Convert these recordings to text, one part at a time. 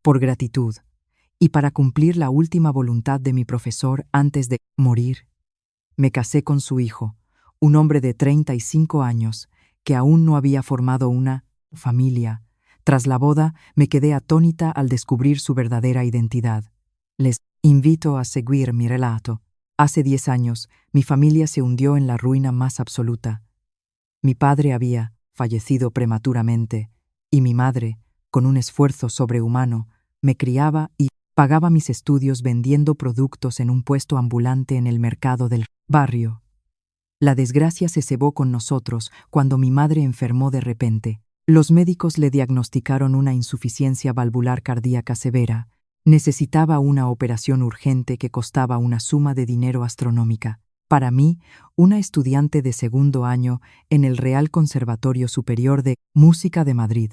por gratitud, y para cumplir la última voluntad de mi profesor antes de morir, me casé con su hijo, un hombre de 35 años, que aún no había formado una familia. Tras la boda, me quedé atónita al descubrir su verdadera identidad. Les invito a seguir mi relato. Hace 10 años, mi familia se hundió en la ruina más absoluta. Mi padre había fallecido prematuramente, y mi madre, con un esfuerzo sobrehumano, me criaba y pagaba mis estudios vendiendo productos en un puesto ambulante en el mercado del barrio. La desgracia se cebó con nosotros cuando mi madre enfermó de repente. Los médicos le diagnosticaron una insuficiencia valvular cardíaca severa. Necesitaba una operación urgente que costaba una suma de dinero astronómica. Para mí, una estudiante de segundo año en el Real Conservatorio Superior de Música de Madrid,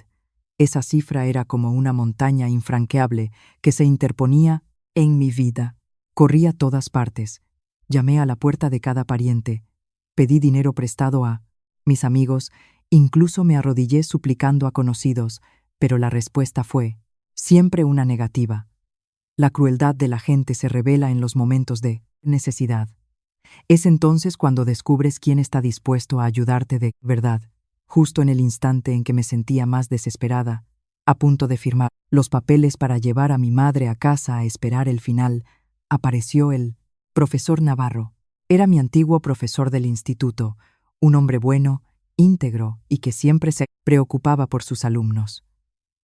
esa cifra era como una montaña infranqueable que se interponía en mi vida. Corrí a todas partes. Llamé a la puerta de cada pariente. Pedí dinero prestado a mis amigos, incluso me arrodillé suplicando a conocidos, pero la respuesta fue siempre una negativa. La crueldad de la gente se revela en los momentos de necesidad. Es entonces cuando descubres quién está dispuesto a ayudarte de verdad. Justo en el instante en que me sentía más desesperada, a punto de firmar los papeles para llevar a mi madre a casa a esperar el final, apareció el profesor Navarro. Era mi antiguo profesor del instituto, un hombre bueno, íntegro y que siempre se preocupaba por sus alumnos.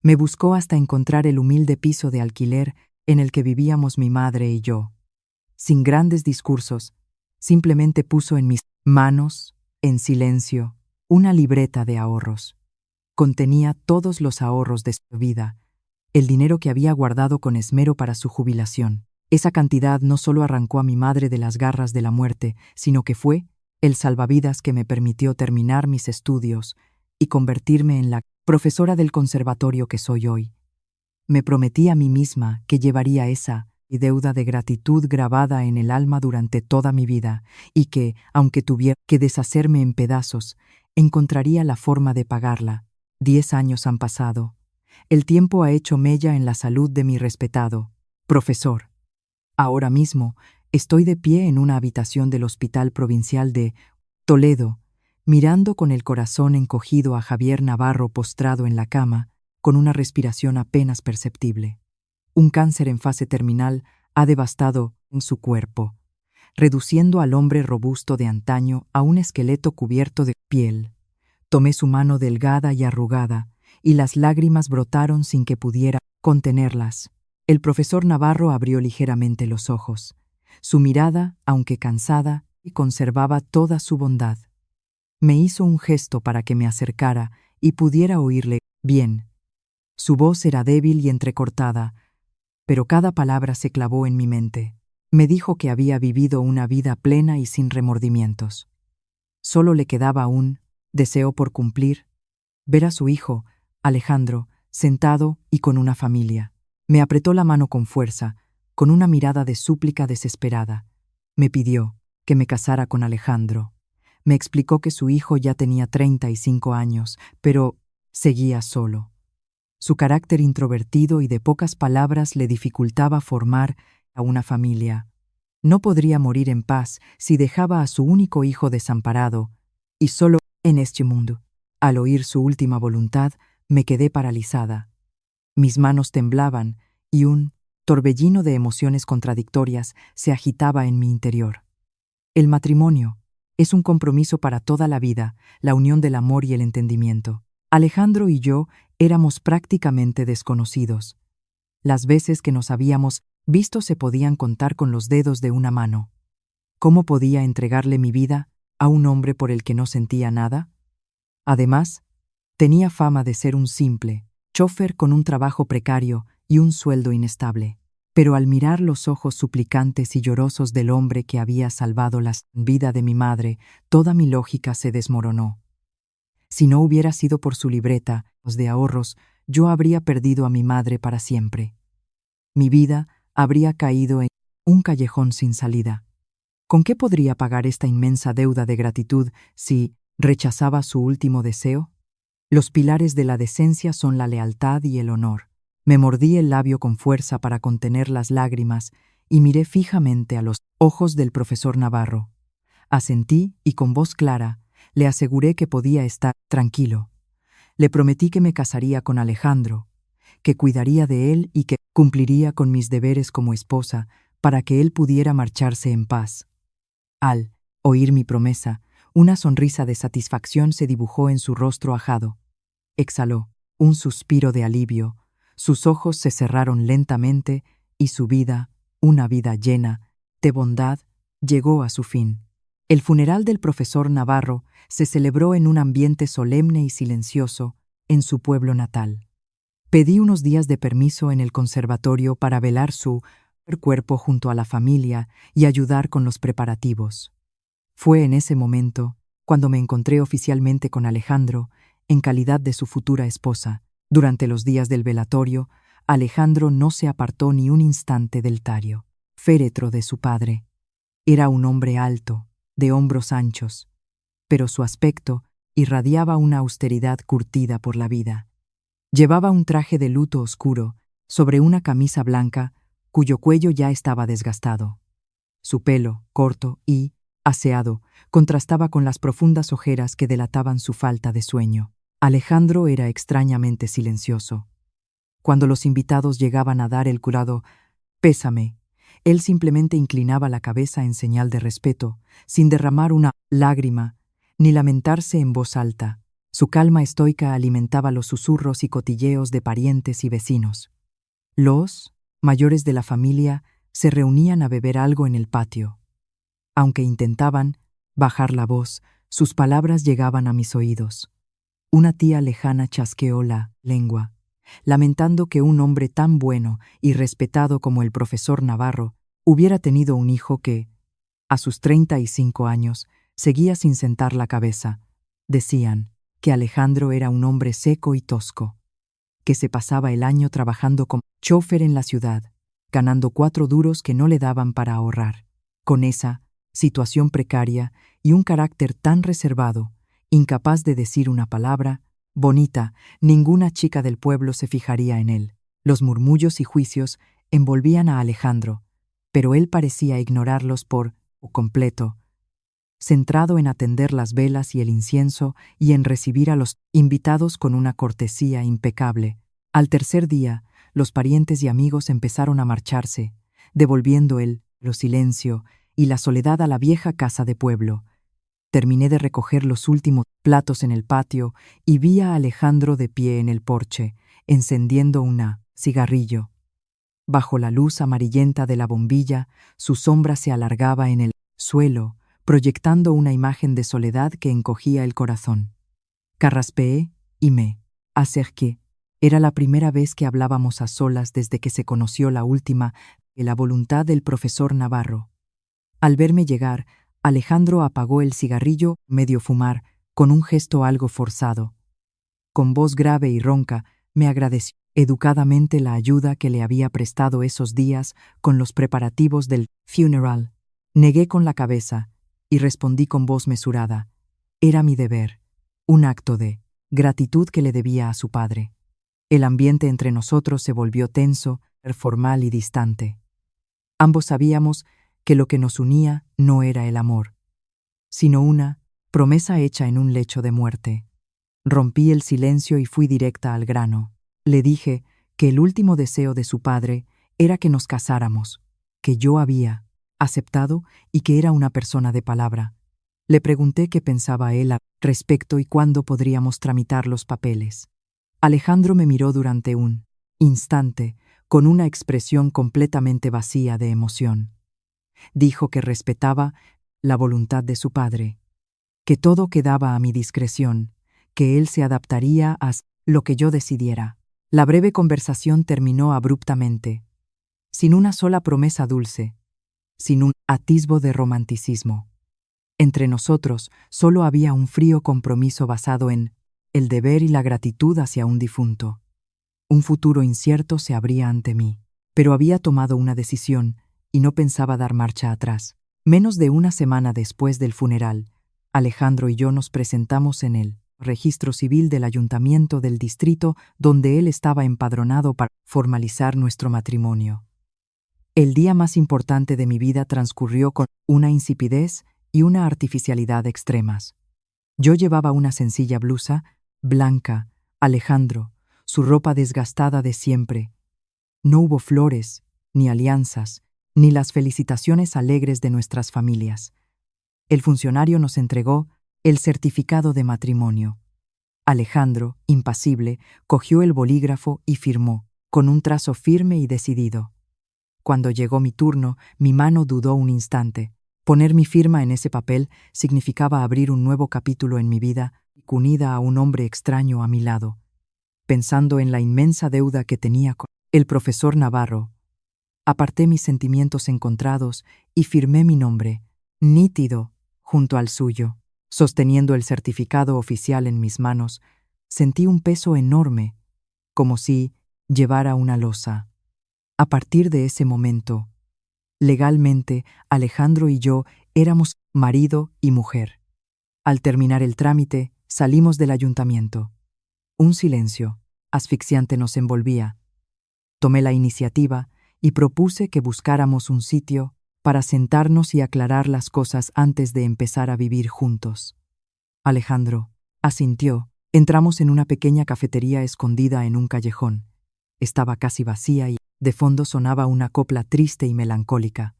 Me buscó hasta encontrar el humilde piso de alquiler en el que vivíamos mi madre y yo. Sin grandes discursos, simplemente puso en mis manos, en silencio, una libreta de ahorros. Contenía todos los ahorros de su vida, el dinero que había guardado con esmero para su jubilación. Esa cantidad no solo arrancó a mi madre de las garras de la muerte, sino que fue el salvavidas que me permitió terminar mis estudios y convertirme en la profesora del conservatorio que soy hoy. Me prometí a mí misma que llevaría esa deuda de gratitud grabada en el alma durante toda mi vida y que, aunque tuviera que deshacerme en pedazos, encontraría la forma de pagarla. 10 años han pasado. El tiempo ha hecho mella en la salud de mi respetado profesor. Ahora mismo estoy de pie en una habitación del Hospital Provincial de Toledo, mirando con el corazón encogido a Javier Navarro postrado en la cama, con una respiración apenas perceptible. Un cáncer en fase terminal ha devastado su cuerpo, reduciendo al hombre robusto de antaño a un esqueleto cubierto de piel. Tomé su mano delgada y arrugada, y las lágrimas brotaron sin que pudiera contenerlas. El profesor Navarro abrió ligeramente los ojos. Su mirada, aunque cansada, conservaba toda su bondad. Me hizo un gesto para que me acercara y pudiera oírle bien. Su voz era débil y entrecortada, pero cada palabra se clavó en mi mente. Me dijo que había vivido una vida plena y sin remordimientos. Solo le quedaba un deseo por cumplir: ver a su hijo, Alejandro, sentado y con una familia. Me apretó la mano con fuerza, con una mirada de súplica desesperada. Me pidió que me casara con Alejandro. Me explicó que su hijo ya tenía 35 años, pero seguía solo. Su carácter introvertido y de pocas palabras le dificultaba formar a una familia. No podría morir en paz si dejaba a su único hijo desamparado y solo en este mundo. Al oír su última voluntad, me quedé paralizada. Mis manos temblaban y un torbellino de emociones contradictorias se agitaba en mi interior. El matrimonio es un compromiso para toda la vida, la unión del amor y el entendimiento. Alejandro y yo éramos prácticamente desconocidos. Las veces que nos habíamos visto se podían contar con los dedos de una mano. ¿Cómo podía entregarle mi vida a un hombre por el que no sentía nada? Además, tenía fama de ser un simple chófer con un trabajo precario y un sueldo inestable. Pero al mirar los ojos suplicantes y llorosos del hombre que había salvado la vida de mi madre, toda mi lógica se desmoronó. Si no hubiera sido por su libreta de ahorros, yo habría perdido a mi madre para siempre. Mi vida habría caído en un callejón sin salida. ¿Con qué podría pagar esta inmensa deuda de gratitud si rechazaba su último deseo? Los pilares de la decencia son la lealtad y el honor. Me mordí el labio con fuerza para contener las lágrimas y miré fijamente a los ojos del profesor Navarro. Asentí y con voz clara le aseguré que podía estar tranquilo. Le prometí que me casaría con Alejandro, que cuidaría de él y que cumpliría con mis deberes como esposa para que él pudiera marcharse en paz. Al oír mi promesa, una sonrisa de satisfacción se dibujó en su rostro ajado. Exhaló un suspiro de alivio, sus ojos se cerraron lentamente y su vida, una vida llena de bondad, llegó a su fin. El funeral del profesor Navarro se celebró en un ambiente solemne y silencioso en su pueblo natal. Pedí unos días de permiso en el conservatorio para velar su cuerpo junto a la familia y ayudar con los preparativos. Fue en ese momento cuando me encontré oficialmente con Alejandro en calidad de su futura esposa. Durante los días del velatorio, Alejandro no se apartó ni un instante del tario, féretro de su padre. Era un hombre alto, de hombros anchos, pero su aspecto irradiaba una austeridad curtida por la vida. Llevaba un traje de luto oscuro sobre una camisa blanca cuyo cuello ya estaba desgastado. Su pelo, corto y aseado, contrastaba con las profundas ojeras que delataban su falta de sueño. Alejandro era extrañamente silencioso. Cuando los invitados llegaban a dar el curado pésame, él simplemente inclinaba la cabeza en señal de respeto, sin derramar una lágrima ni lamentarse en voz alta. Su calma estoica alimentaba los susurros y cotilleos de parientes y vecinos. Los mayores de la familia se reunían a beber algo en el patio. Aunque intentaban bajar la voz, sus palabras llegaban a mis oídos. Una tía lejana chasqueó la lengua, lamentando que un hombre tan bueno y respetado como el profesor Navarro hubiera tenido un hijo que, a sus 35 años, seguía sin sentar la cabeza. Decían que Alejandro era un hombre seco y tosco, que se pasaba el año trabajando como chofer en la ciudad, ganando 4 duros que no le daban para ahorrar. Con esa situación precaria y un carácter tan reservado, incapaz de decir una palabra bonita, ninguna chica del pueblo se fijaría en él. Los murmullos y juicios envolvían a Alejandro, pero él parecía ignorarlos por completo, centrado en atender las velas y el incienso y en recibir a los invitados con una cortesía impecable. Al tercer día, los parientes y amigos empezaron a marcharse, devolviendo el silencio y la soledad a la vieja casa de pueblo. Terminé de recoger los últimos platos en el patio y vi a Alejandro de pie en el porche, encendiendo una cigarrillo. Bajo la luz amarillenta de la bombilla, su sombra se alargaba en el suelo, proyectando una imagen de soledad que encogía el corazón. Carraspeé y me acerqué. Era la primera vez que hablábamos a solas desde que se conoció la última de la voluntad del profesor Navarro. Al verme llegar, Alejandro apagó el cigarrillo, medio fumar, con un gesto algo forzado. Con voz grave y ronca, me agradeció educadamente la ayuda que le había prestado esos días con los preparativos del funeral. Negué con la cabeza y respondí con voz mesurada. Era mi deber, un acto de gratitud que le debía a su padre. El ambiente entre nosotros se volvió tenso, formal y distante. Ambos sabíamos que lo que nos unía no era el amor, sino una promesa hecha en un lecho de muerte. Rompí el silencio y fui directa al grano. Le dije que el último deseo de su padre era que nos casáramos, que yo había aceptado y que era una persona de palabra. Le pregunté qué pensaba él al respecto y cuándo podríamos tramitar los papeles. Alejandro me miró durante un instante con una expresión completamente vacía de emoción. Dijo que respetaba la voluntad de su padre, que todo quedaba a mi discreción, que él se adaptaría a lo que yo decidiera. La breve conversación terminó abruptamente, sin una sola promesa dulce, sin un atisbo de romanticismo. Entre nosotros solo había un frío compromiso basado en el deber y la gratitud hacia un difunto. Un futuro incierto se abría ante mí, pero había tomado una decisión y no pensaba dar marcha atrás. Menos de una semana después del funeral, Alejandro y yo nos presentamos en el registro civil del ayuntamiento del distrito donde él estaba empadronado para formalizar nuestro matrimonio. El día más importante de mi vida transcurrió con una insipidez y una artificialidad extremas. Yo llevaba una sencilla blusa, blanca, Alejandro, su ropa desgastada de siempre. No hubo flores, ni alianzas, ni las felicitaciones alegres de nuestras familias. El funcionario nos entregó el certificado de matrimonio. Alejandro, impasible, cogió el bolígrafo y firmó, con un trazo firme y decidido. Cuando llegó mi turno, mi mano dudó un instante. Poner mi firma en ese papel significaba abrir un nuevo capítulo en mi vida, unida a un hombre extraño a mi lado. Pensando en la inmensa deuda que tenía con el profesor Navarro, aparté mis sentimientos encontrados y firmé mi nombre, nítido, junto al suyo. Sosteniendo el certificado oficial en mis manos, sentí un peso enorme, como si llevara una losa. A partir de ese momento, legalmente, Alejandro y yo éramos marido y mujer. Al terminar el trámite, salimos del ayuntamiento. Un silencio asfixiante nos envolvía. Tomé la iniciativa y propuse que buscáramos un sitio para sentarnos y aclarar las cosas antes de empezar a vivir juntos. Alejandro asintió. Entramos en una pequeña cafetería escondida en un callejón. Estaba casi vacía y de fondo sonaba una copla triste y melancólica.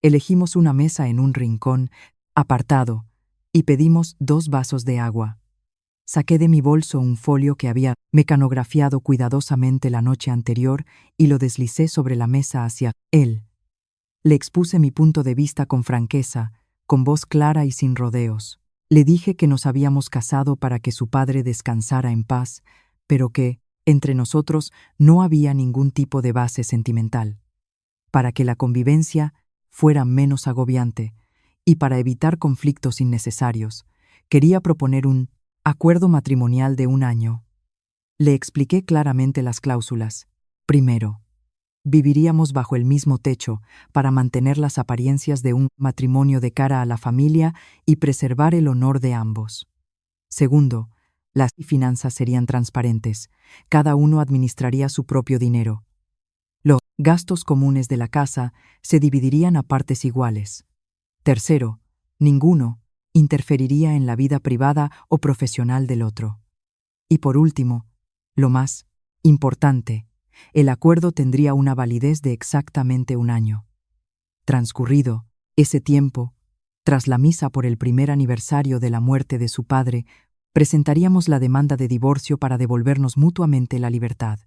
Elegimos una mesa en un rincón apartado y pedimos 2 vasos de agua. Saqué de mi bolso un folio que había mecanografiado cuidadosamente la noche anterior y lo deslicé sobre la mesa hacia él. Le expuse mi punto de vista con franqueza, con voz clara y sin rodeos. Le dije que nos habíamos casado para que su padre descansara en paz, pero que, entre nosotros, no había ningún tipo de base sentimental. Para que la convivencia fuera menos agobiante y para evitar conflictos innecesarios, quería proponer un acuerdo matrimonial de 1 año. Le expliqué claramente las cláusulas. Primero, viviríamos bajo el mismo techo para mantener las apariencias de un matrimonio de cara a la familia y preservar el honor de ambos. Segundo, las finanzas serían transparentes. Cada uno administraría su propio dinero. Los gastos comunes de la casa se dividirían a partes iguales. Tercero, ninguno interferiría en la vida privada o profesional del otro. Y por último, lo más importante, el acuerdo tendría una validez de exactamente 1 año. Transcurrido ese tiempo, tras la misa por el primer aniversario de la muerte de su padre, presentaríamos la demanda de divorcio para devolvernos mutuamente la libertad.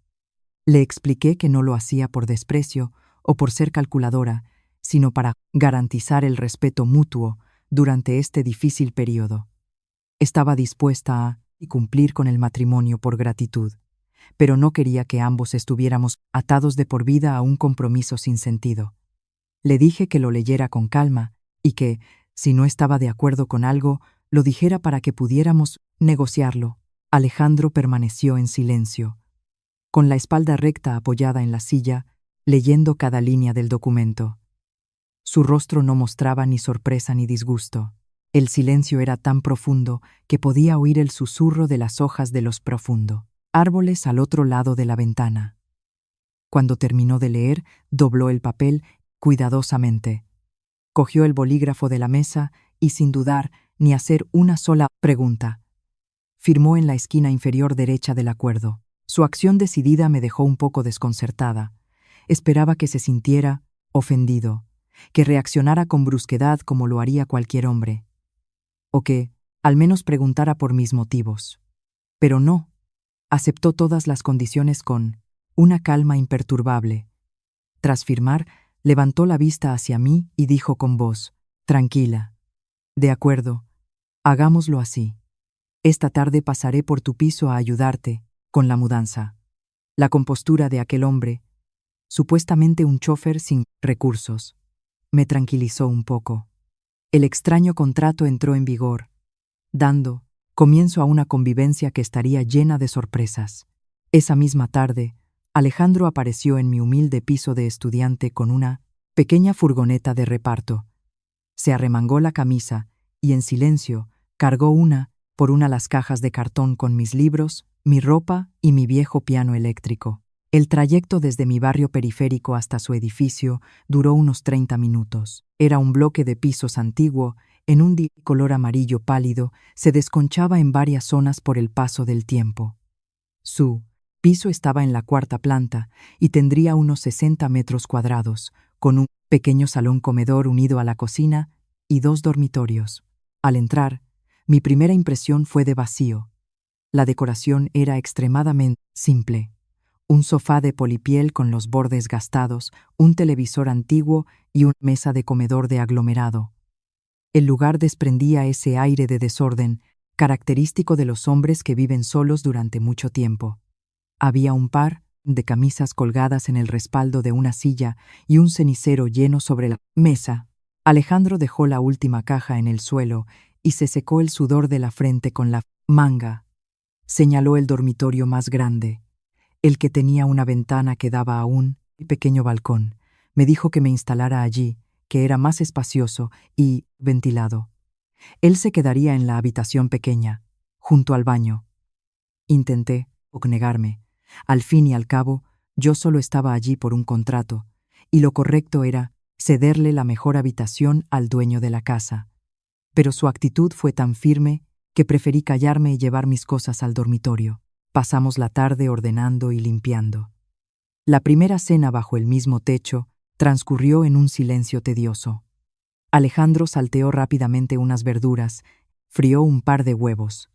Le expliqué que no lo hacía por desprecio o por ser calculadora, sino para garantizar el respeto mutuo durante este difícil periodo. Estaba dispuesta a cumplir con el matrimonio por gratitud, pero no quería que ambos estuviéramos atados de por vida a un compromiso sin sentido. Le dije que lo leyera con calma y que, si no estaba de acuerdo con algo, lo dijera para que pudiéramos negociarlo. Alejandro permaneció en silencio, con la espalda recta apoyada en la silla, leyendo cada línea del documento. Su rostro no mostraba ni sorpresa ni disgusto. El silencio era tan profundo que podía oír el susurro de las hojas de los profundos árboles al otro lado de la ventana. Cuando terminó de leer, dobló el papel cuidadosamente. Cogió el bolígrafo de la mesa y, sin dudar ni hacer una sola pregunta, firmó en la esquina inferior derecha del acuerdo. Su acción decidida me dejó un poco desconcertada. Esperaba que se sintiera ofendido, que reaccionara con brusquedad como lo haría cualquier hombre, o que, al menos, preguntara por mis motivos. Pero no. Aceptó todas las condiciones con una calma imperturbable. Tras firmar, levantó la vista hacia mí y dijo con voz tranquila: «De acuerdo, hagámoslo así. Esta tarde pasaré por tu piso a ayudarte con la mudanza». La compostura de aquel hombre, supuestamente un chófer sin recursos, me tranquilizó un poco. El extraño contrato entró en vigor, dando comienzo a una convivencia que estaría llena de sorpresas. Esa misma tarde, Alejandro apareció en mi humilde piso de estudiante con una pequeña furgoneta de reparto. Se arremangó la camisa y, en silencio, cargó una por una las cajas de cartón con mis libros, mi ropa y mi viejo piano eléctrico. El trayecto desde mi barrio periférico hasta su edificio duró unos 30 minutos. Era un bloque de pisos antiguo, en un color amarillo pálido, se desconchaba en varias zonas por el paso del tiempo. Su piso estaba en la 4ª planta y tendría unos 60 metros cuadrados, con un pequeño salón comedor unido a la cocina y 2 dormitorios. Al entrar, mi primera impresión fue de vacío. La decoración era extremadamente simple. Un sofá de polipiel con los bordes gastados, un televisor antiguo y una mesa de comedor de aglomerado. El lugar desprendía ese aire de desorden, característico de los hombres que viven solos durante mucho tiempo. Había un par de camisas colgadas en el respaldo de una silla y un cenicero lleno sobre la mesa. Alejandro dejó la última caja en el suelo y se secó el sudor de la frente con la manga. Señaló el dormitorio más grande, el que tenía una ventana que daba a un pequeño balcón. Me dijo que me instalara allí, que era más espacioso y ventilado. Él se quedaría en la habitación pequeña, junto al baño. Intenté negarme. Al fin y al cabo, yo solo estaba allí por un contrato, y lo correcto era cederle la mejor habitación al dueño de la casa. Pero su actitud fue tan firme que preferí callarme y llevar mis cosas al dormitorio. Pasamos la tarde ordenando y limpiando. La primera cena bajo el mismo techo transcurrió en un silencio tedioso. Alejandro salteó rápidamente unas verduras, frió un par de huevos.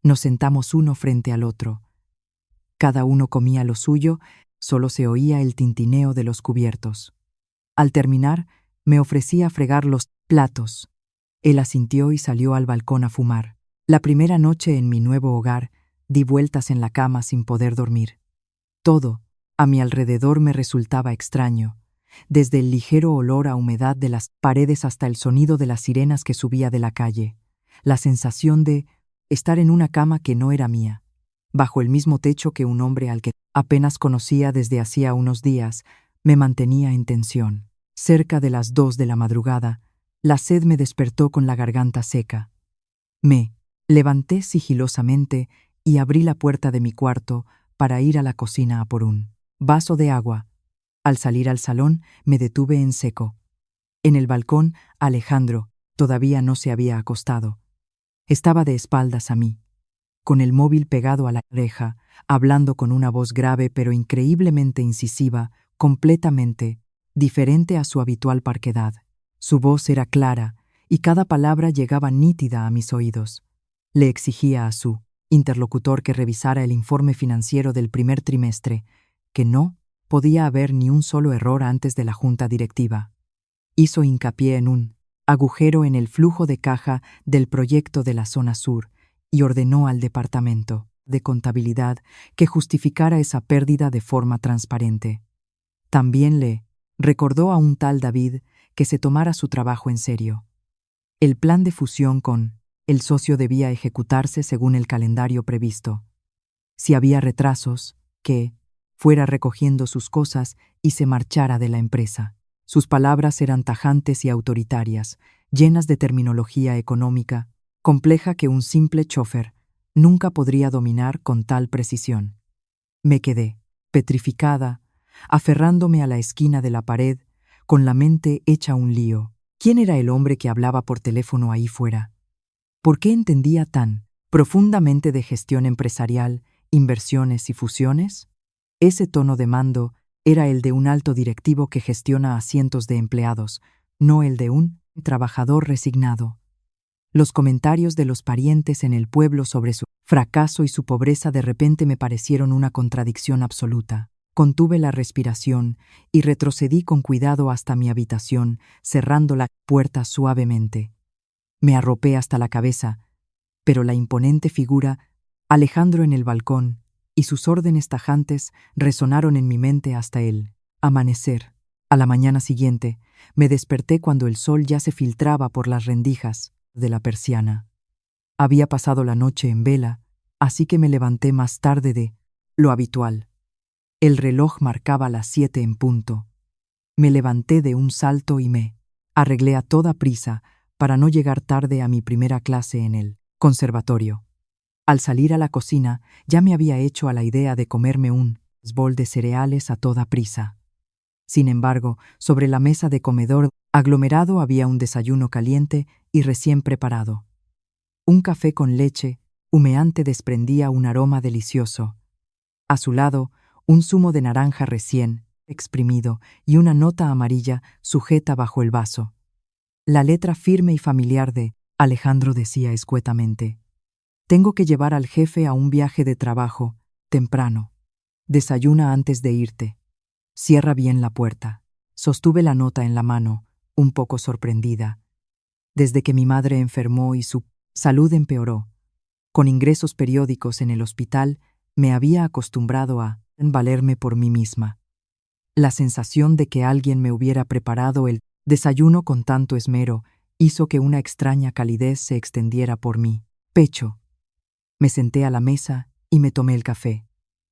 Nos sentamos uno frente al otro. Cada uno comía lo suyo, solo se oía el tintineo de los cubiertos. Al terminar, me ofrecí a fregar los platos. Él asintió y salió al balcón a fumar. La primera noche en mi nuevo hogar, di vueltas en la cama sin poder dormir. Todo, a mi alrededor, me resultaba extraño, desde el ligero olor a humedad de las paredes hasta el sonido de las sirenas que subía de la calle, la sensación de estar en una cama que no era mía, bajo el mismo techo que un hombre al que apenas conocía desde hacía unos días, me mantenía en tensión. Cerca de las 2 de la madrugada, la sed me despertó con la garganta seca. Me levanté sigilosamente y abrí la puerta de mi cuarto para ir a la cocina a por un vaso de agua. Al salir al salón, me detuve en seco. En el balcón, Alejandro todavía no se había acostado. Estaba de espaldas a mí, con el móvil pegado a la oreja, hablando con una voz grave pero increíblemente incisiva, completamente diferente a su habitual parquedad. Su voz era clara y cada palabra llegaba nítida a mis oídos. Le exigía a su interlocutor que revisara el informe financiero del primer trimestre, que no podía haber ni un solo error antes de la junta directiva. Hizo hincapié en un agujero en el flujo de caja del proyecto de la zona sur y ordenó al departamento de contabilidad que justificara esa pérdida de forma transparente. También le recordó a un tal David que se tomara su trabajo en serio. El plan de fusión con el socio debía ejecutarse según el calendario previsto. Si había retrasos, que fuera recogiendo sus cosas y se marchara de la empresa. Sus palabras eran tajantes y autoritarias, llenas de terminología económica, compleja que un simple chofer nunca podría dominar con tal precisión. Me quedé, petrificada, aferrándome a la esquina de la pared, con la mente hecha un lío. ¿Quién era el hombre que hablaba por teléfono ahí fuera? ¿Por qué entendía tan profundamente de gestión empresarial, inversiones y fusiones? Ese tono de mando era el de un alto directivo que gestiona a cientos de empleados, no el de un trabajador resignado. Los comentarios de los parientes en el pueblo sobre su fracaso y su pobreza de repente me parecieron una contradicción absoluta. Contuve la respiración y retrocedí con cuidado hasta mi habitación, cerrando la puerta suavemente. Me arropé hasta la cabeza, pero la imponente figura, Alejandro en el balcón, y sus órdenes tajantes resonaron en mi mente hasta el amanecer. A la mañana siguiente, me desperté cuando el sol ya se filtraba por las rendijas de la persiana. Había pasado la noche en vela, así que me levanté más tarde de lo habitual. El reloj marcaba las 7 en punto. Me levanté de un salto y me arreglé a toda prisa para no llegar tarde a mi primera clase en el Conservatorio. Al salir a la cocina, ya me había hecho a la idea de comerme un bol de cereales a toda prisa. Sin embargo, sobre la mesa de comedor aglomerado había un desayuno caliente y recién preparado. Un café con leche humeante desprendía un aroma delicioso. A su lado, un zumo de naranja recién exprimido y una nota amarilla sujeta bajo el vaso. La letra firme y familiar de Alejandro decía escuetamente: «Tengo que llevar al jefe a un viaje de trabajo, temprano. Desayuna antes de irte. Cierra bien la puerta». Sostuve la nota en la mano, un poco sorprendida. Desde que mi madre enfermó y su salud empeoró, con ingresos periódicos en el hospital, me había acostumbrado a valerme por mí misma. La sensación de que alguien me hubiera preparado el desayuno con tanto esmero hizo que una extraña calidez se extendiera por mi pecho. Me senté a la mesa y me tomé el café.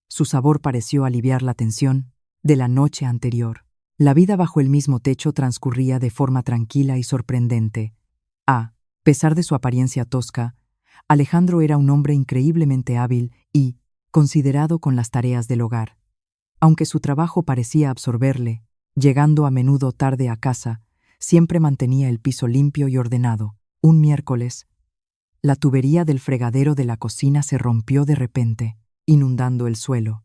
Su sabor pareció aliviar la tensión de la noche anterior. La vida bajo el mismo techo transcurría de forma tranquila y sorprendente. A pesar de su apariencia tosca, Alejandro era un hombre increíblemente hábil y considerado con las tareas del hogar. Aunque su trabajo parecía absorberle, llegando a menudo tarde a casa, siempre mantenía el piso limpio y ordenado. Un miércoles, la tubería del fregadero de la cocina se rompió de repente, inundando el suelo.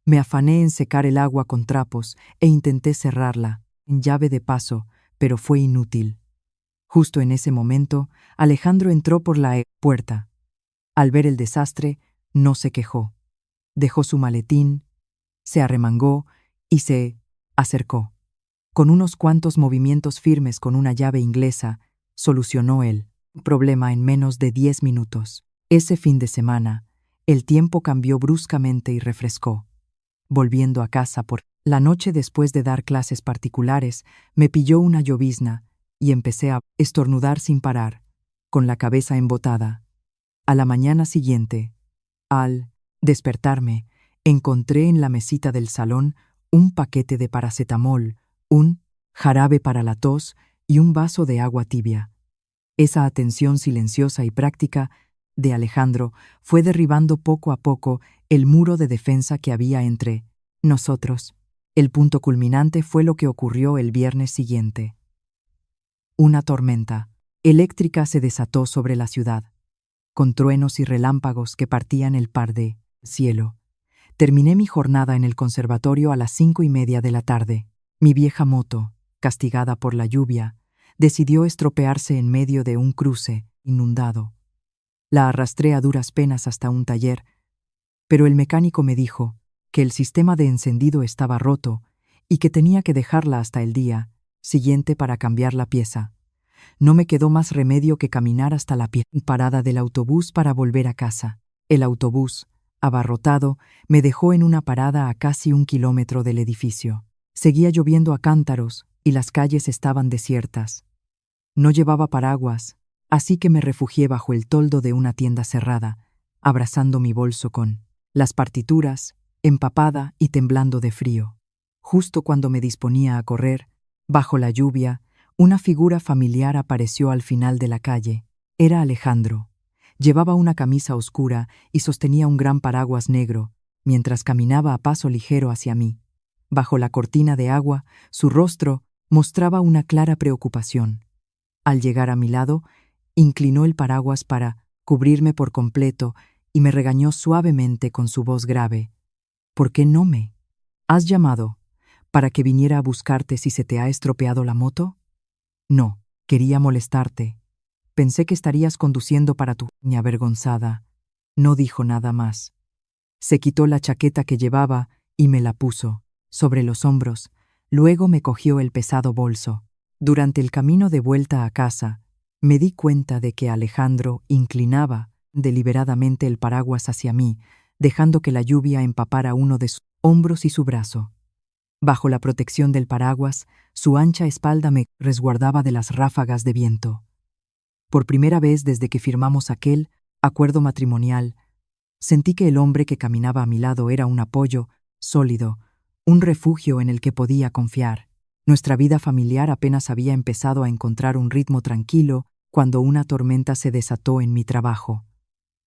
Me afané en secar el agua con trapos e intenté cerrarla, en llave de paso, pero fue inútil. Justo en ese momento, Alejandro entró por la puerta. Al ver el desastre, no se quejó. Dejó su maletín, se arremangó y se acercó. Con unos cuantos movimientos firmes con una llave inglesa, solucionó el problema en menos de 10 minutos. Ese fin de semana, el tiempo cambió bruscamente y refrescó. Volviendo a casa por la noche después de dar clases particulares, me pilló una llovizna y empecé a estornudar sin parar, con la cabeza embotada. A la mañana siguiente, al despertarme, encontré en la mesita del salón un paquete de paracetamol, un jarabe para la tos y un vaso de agua tibia. Esa atención silenciosa y práctica de Alejandro fue derribando poco a poco el muro de defensa que había entre nosotros. El punto culminante fue lo que ocurrió el viernes siguiente. Una tormenta eléctrica se desató sobre la ciudad, con truenos y relámpagos que partían el par de cielo. Terminé mi jornada en el conservatorio a las 5:30 de la tarde. Mi vieja moto, castigada por la lluvia, decidió estropearse en medio de un cruce inundado. La arrastré a duras penas hasta un taller, pero el mecánico me dijo que el sistema de encendido estaba roto y que tenía que dejarla hasta el día siguiente para cambiar la pieza. No me quedó más remedio que caminar hasta la parada del autobús para volver a casa. El autobús, abarrotado, me dejó en una parada a casi 1 kilómetro del edificio. Seguía lloviendo a cántaros y las calles estaban desiertas. No llevaba paraguas, así que me refugié bajo el toldo de una tienda cerrada, abrazando mi bolso con las partituras, empapada y temblando de frío. Justo cuando me disponía a correr, bajo la lluvia, una figura familiar apareció al final de la calle. Era Alejandro. Llevaba una camisa oscura y sostenía un gran paraguas negro, mientras caminaba a paso ligero hacia mí. Bajo la cortina de agua, su rostro mostraba una clara preocupación. Al llegar a mi lado, inclinó el paraguas para cubrirme por completo y me regañó suavemente con su voz grave. «¿Por qué no me has llamado? ¿Para que viniera a buscarte si se te ha estropeado la moto?» «No, quería molestarte. Pensé que estarías conduciendo para tu niña avergonzada». No dijo nada más. Se quitó la chaqueta que llevaba y me la puso sobre los hombros. Luego me cogió el pesado bolso. Durante el camino de vuelta a casa, me di cuenta de que Alejandro inclinaba deliberadamente el paraguas hacia mí, dejando que la lluvia empapara uno de sus hombros y su brazo. Bajo la protección del paraguas, su ancha espalda me resguardaba de las ráfagas de viento. Por primera vez desde que firmamos aquel acuerdo matrimonial, sentí que el hombre que caminaba a mi lado era un apoyo sólido, un refugio en el que podía confiar. Nuestra vida familiar apenas había empezado a encontrar un ritmo tranquilo cuando una tormenta se desató en mi trabajo,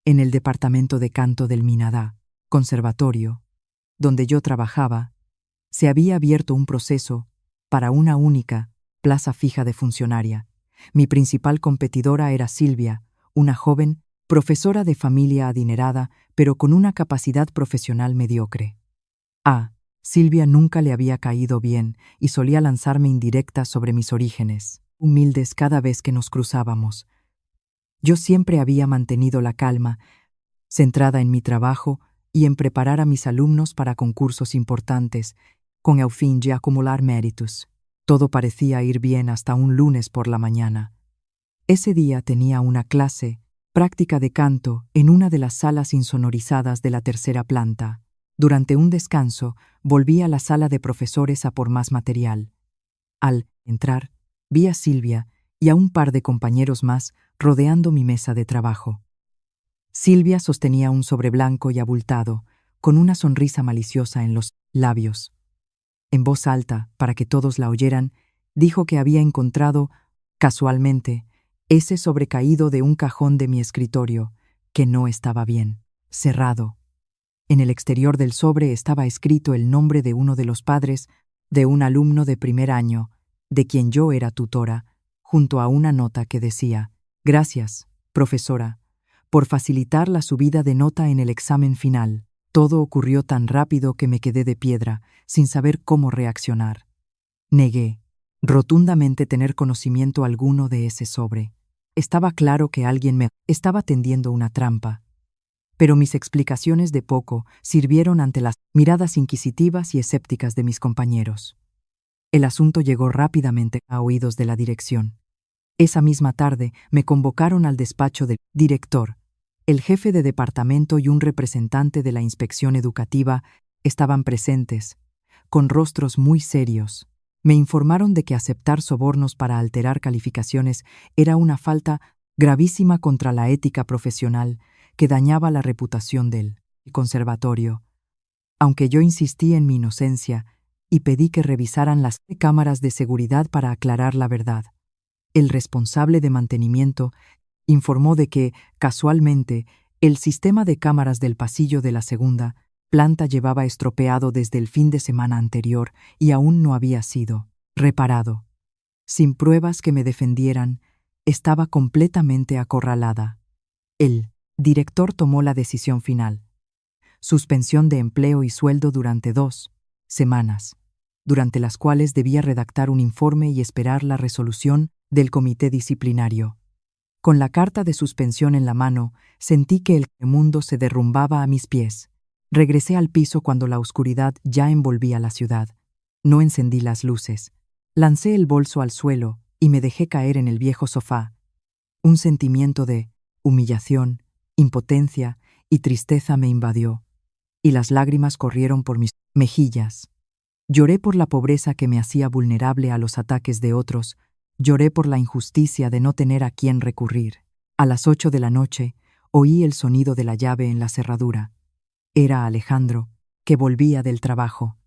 en el departamento de canto del Minadá, conservatorio, donde yo trabajaba. Se había abierto un proceso para una única plaza fija de funcionaria. Mi principal competidora era Silvia, una joven profesora de familia adinerada, pero con una capacidad profesional mediocre. Silvia nunca le había caído bien y solía lanzarme indirectas sobre mis orígenes, humildes cada vez que nos cruzábamos. Yo siempre había mantenido la calma, centrada en mi trabajo y en preparar a mis alumnos para concursos importantes, con el fin de acumular méritos. Todo parecía ir bien hasta un lunes por la mañana. Ese día tenía una clase práctica de canto en una de las salas insonorizadas de la tercera planta. Durante un descanso, volví a la sala de profesores a por más material. Al entrar, vi a Silvia y a un par de compañeros más rodeando mi mesa de trabajo. Silvia sostenía un sobre blanco y abultado, con una sonrisa maliciosa en los labios. En voz alta, para que todos la oyeran, dijo que había encontrado, casualmente, ese sobre caído de un cajón de mi escritorio, que no estaba bien, cerrado. En el exterior del sobre estaba escrito el nombre de uno de los padres de un alumno de primer año, de quien yo era tutora, junto a una nota que decía: «Gracias, profesora, por facilitar la subida de nota en el examen final». Todo ocurrió tan rápido que me quedé de piedra, sin saber cómo reaccionar. Negué rotundamente tener conocimiento alguno de ese sobre. Estaba claro que alguien me estaba tendiendo una trampa, pero mis explicaciones de poco sirvieron ante las miradas inquisitivas y escépticas de mis compañeros. El asunto llegó rápidamente a oídos de la dirección. Esa misma tarde me convocaron al despacho del director. El jefe de departamento y un representante de la inspección educativa estaban presentes, con rostros muy serios. Me informaron de que aceptar sobornos para alterar calificaciones era una falta gravísima contra la ética profesional que dañaba la reputación del conservatorio. Aunque yo insistí en mi inocencia y pedí que revisaran las cámaras de seguridad para aclarar la verdad, el responsable de mantenimiento informó de que, casualmente, el sistema de cámaras del pasillo de la segunda planta llevaba estropeado desde el fin de semana anterior y aún no había sido reparado. Sin pruebas que me defendieran, estaba completamente acorralada. El director tomó la decisión final: suspensión de empleo y sueldo durante 2 semanas, durante las cuales debía redactar un informe y esperar la resolución del comité disciplinario. Con la carta de suspensión en la mano, sentí que el mundo se derrumbaba a mis pies. Regresé al piso cuando la oscuridad ya envolvía la ciudad. No encendí las luces. Lancé el bolso al suelo y me dejé caer en el viejo sofá. Un sentimiento de humillación, impotencia y tristeza me invadió, y las lágrimas corrieron por mis mejillas. Lloré por la pobreza que me hacía vulnerable a los ataques de otros. Lloré por la injusticia de no tener a quién recurrir. A las 8 de la noche, oí el sonido de la llave en la cerradura. Era Alejandro, que volvía del trabajo.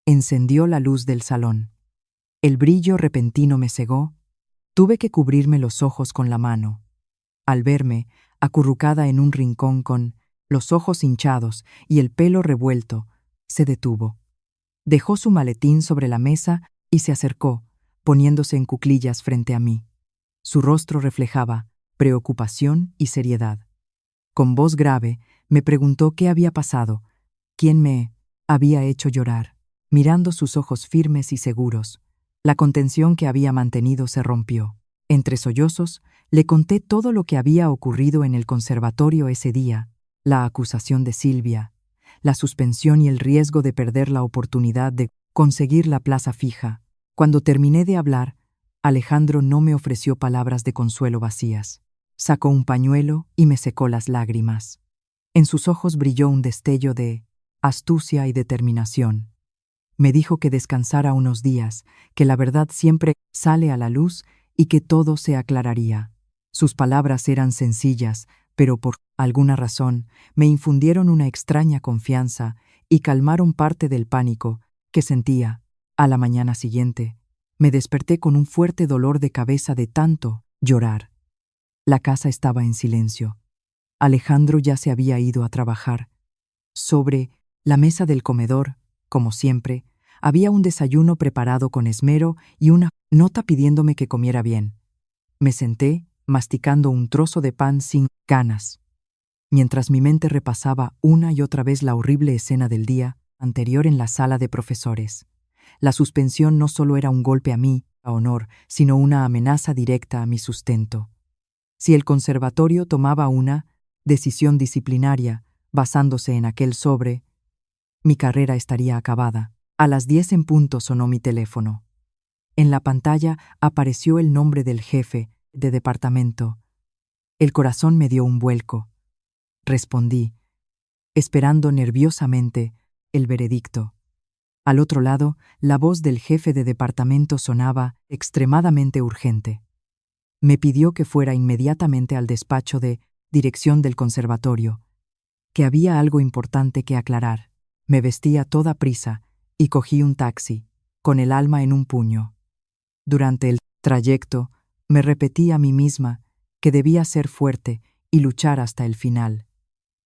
Encendió la luz del salón. El brillo repentino me cegó. Tuve que cubrirme los ojos con la mano. Al verme, acurrucada en un rincón con los ojos hinchados y el pelo revuelto, se detuvo. Dejó su maletín sobre la mesa y se acercó, poniéndose en cuclillas frente a mí. Su rostro reflejaba preocupación y seriedad. Con voz grave, me preguntó qué había pasado, quién me había hecho llorar. Mirando sus ojos firmes y seguros, la contención que había mantenido se rompió. Entre sollozos, le conté todo lo que había ocurrido en el conservatorio ese día: la acusación de Silvia, la suspensión y el riesgo de perder la oportunidad de conseguir la plaza fija. Cuando terminé de hablar, Alejandro no me ofreció palabras de consuelo vacías. Sacó un pañuelo y me secó las lágrimas. En sus ojos brilló un destello de astucia y determinación. Me dijo que descansara unos días, que la verdad siempre sale a la luz y que todo se aclararía. Sus palabras eran sencillas, pero por alguna razón me infundieron una extraña confianza y calmaron parte del pánico que sentía. A la mañana siguiente, me desperté con un fuerte dolor de cabeza de tanto llorar. La casa estaba en silencio. Alejandro ya se había ido a trabajar. Sobre la mesa del comedor, como siempre, había un desayuno preparado con esmero y una nota pidiéndome que comiera bien. Me senté, masticando un trozo de pan sin ganas, mientras mi mente repasaba una y otra vez la horrible escena del día anterior en la sala de profesores. La suspensión no solo era un golpe a mí, a honor, sino una amenaza directa a mi sustento. Si el conservatorio tomaba una decisión disciplinaria basándose en aquel sobre, mi carrera estaría acabada. A las 10 en punto sonó mi teléfono. En la pantalla apareció el nombre del jefe de departamento. El corazón me dio un vuelco. Respondí, esperando nerviosamente el veredicto. Al otro lado, la voz del jefe de departamento sonaba extremadamente urgente. Me pidió que fuera inmediatamente al despacho de dirección del conservatorio, que había algo importante que aclarar. Me vestí a toda prisa y cogí un taxi, con el alma en un puño. Durante el trayecto, me repetí a mí misma que debía ser fuerte y luchar hasta el final.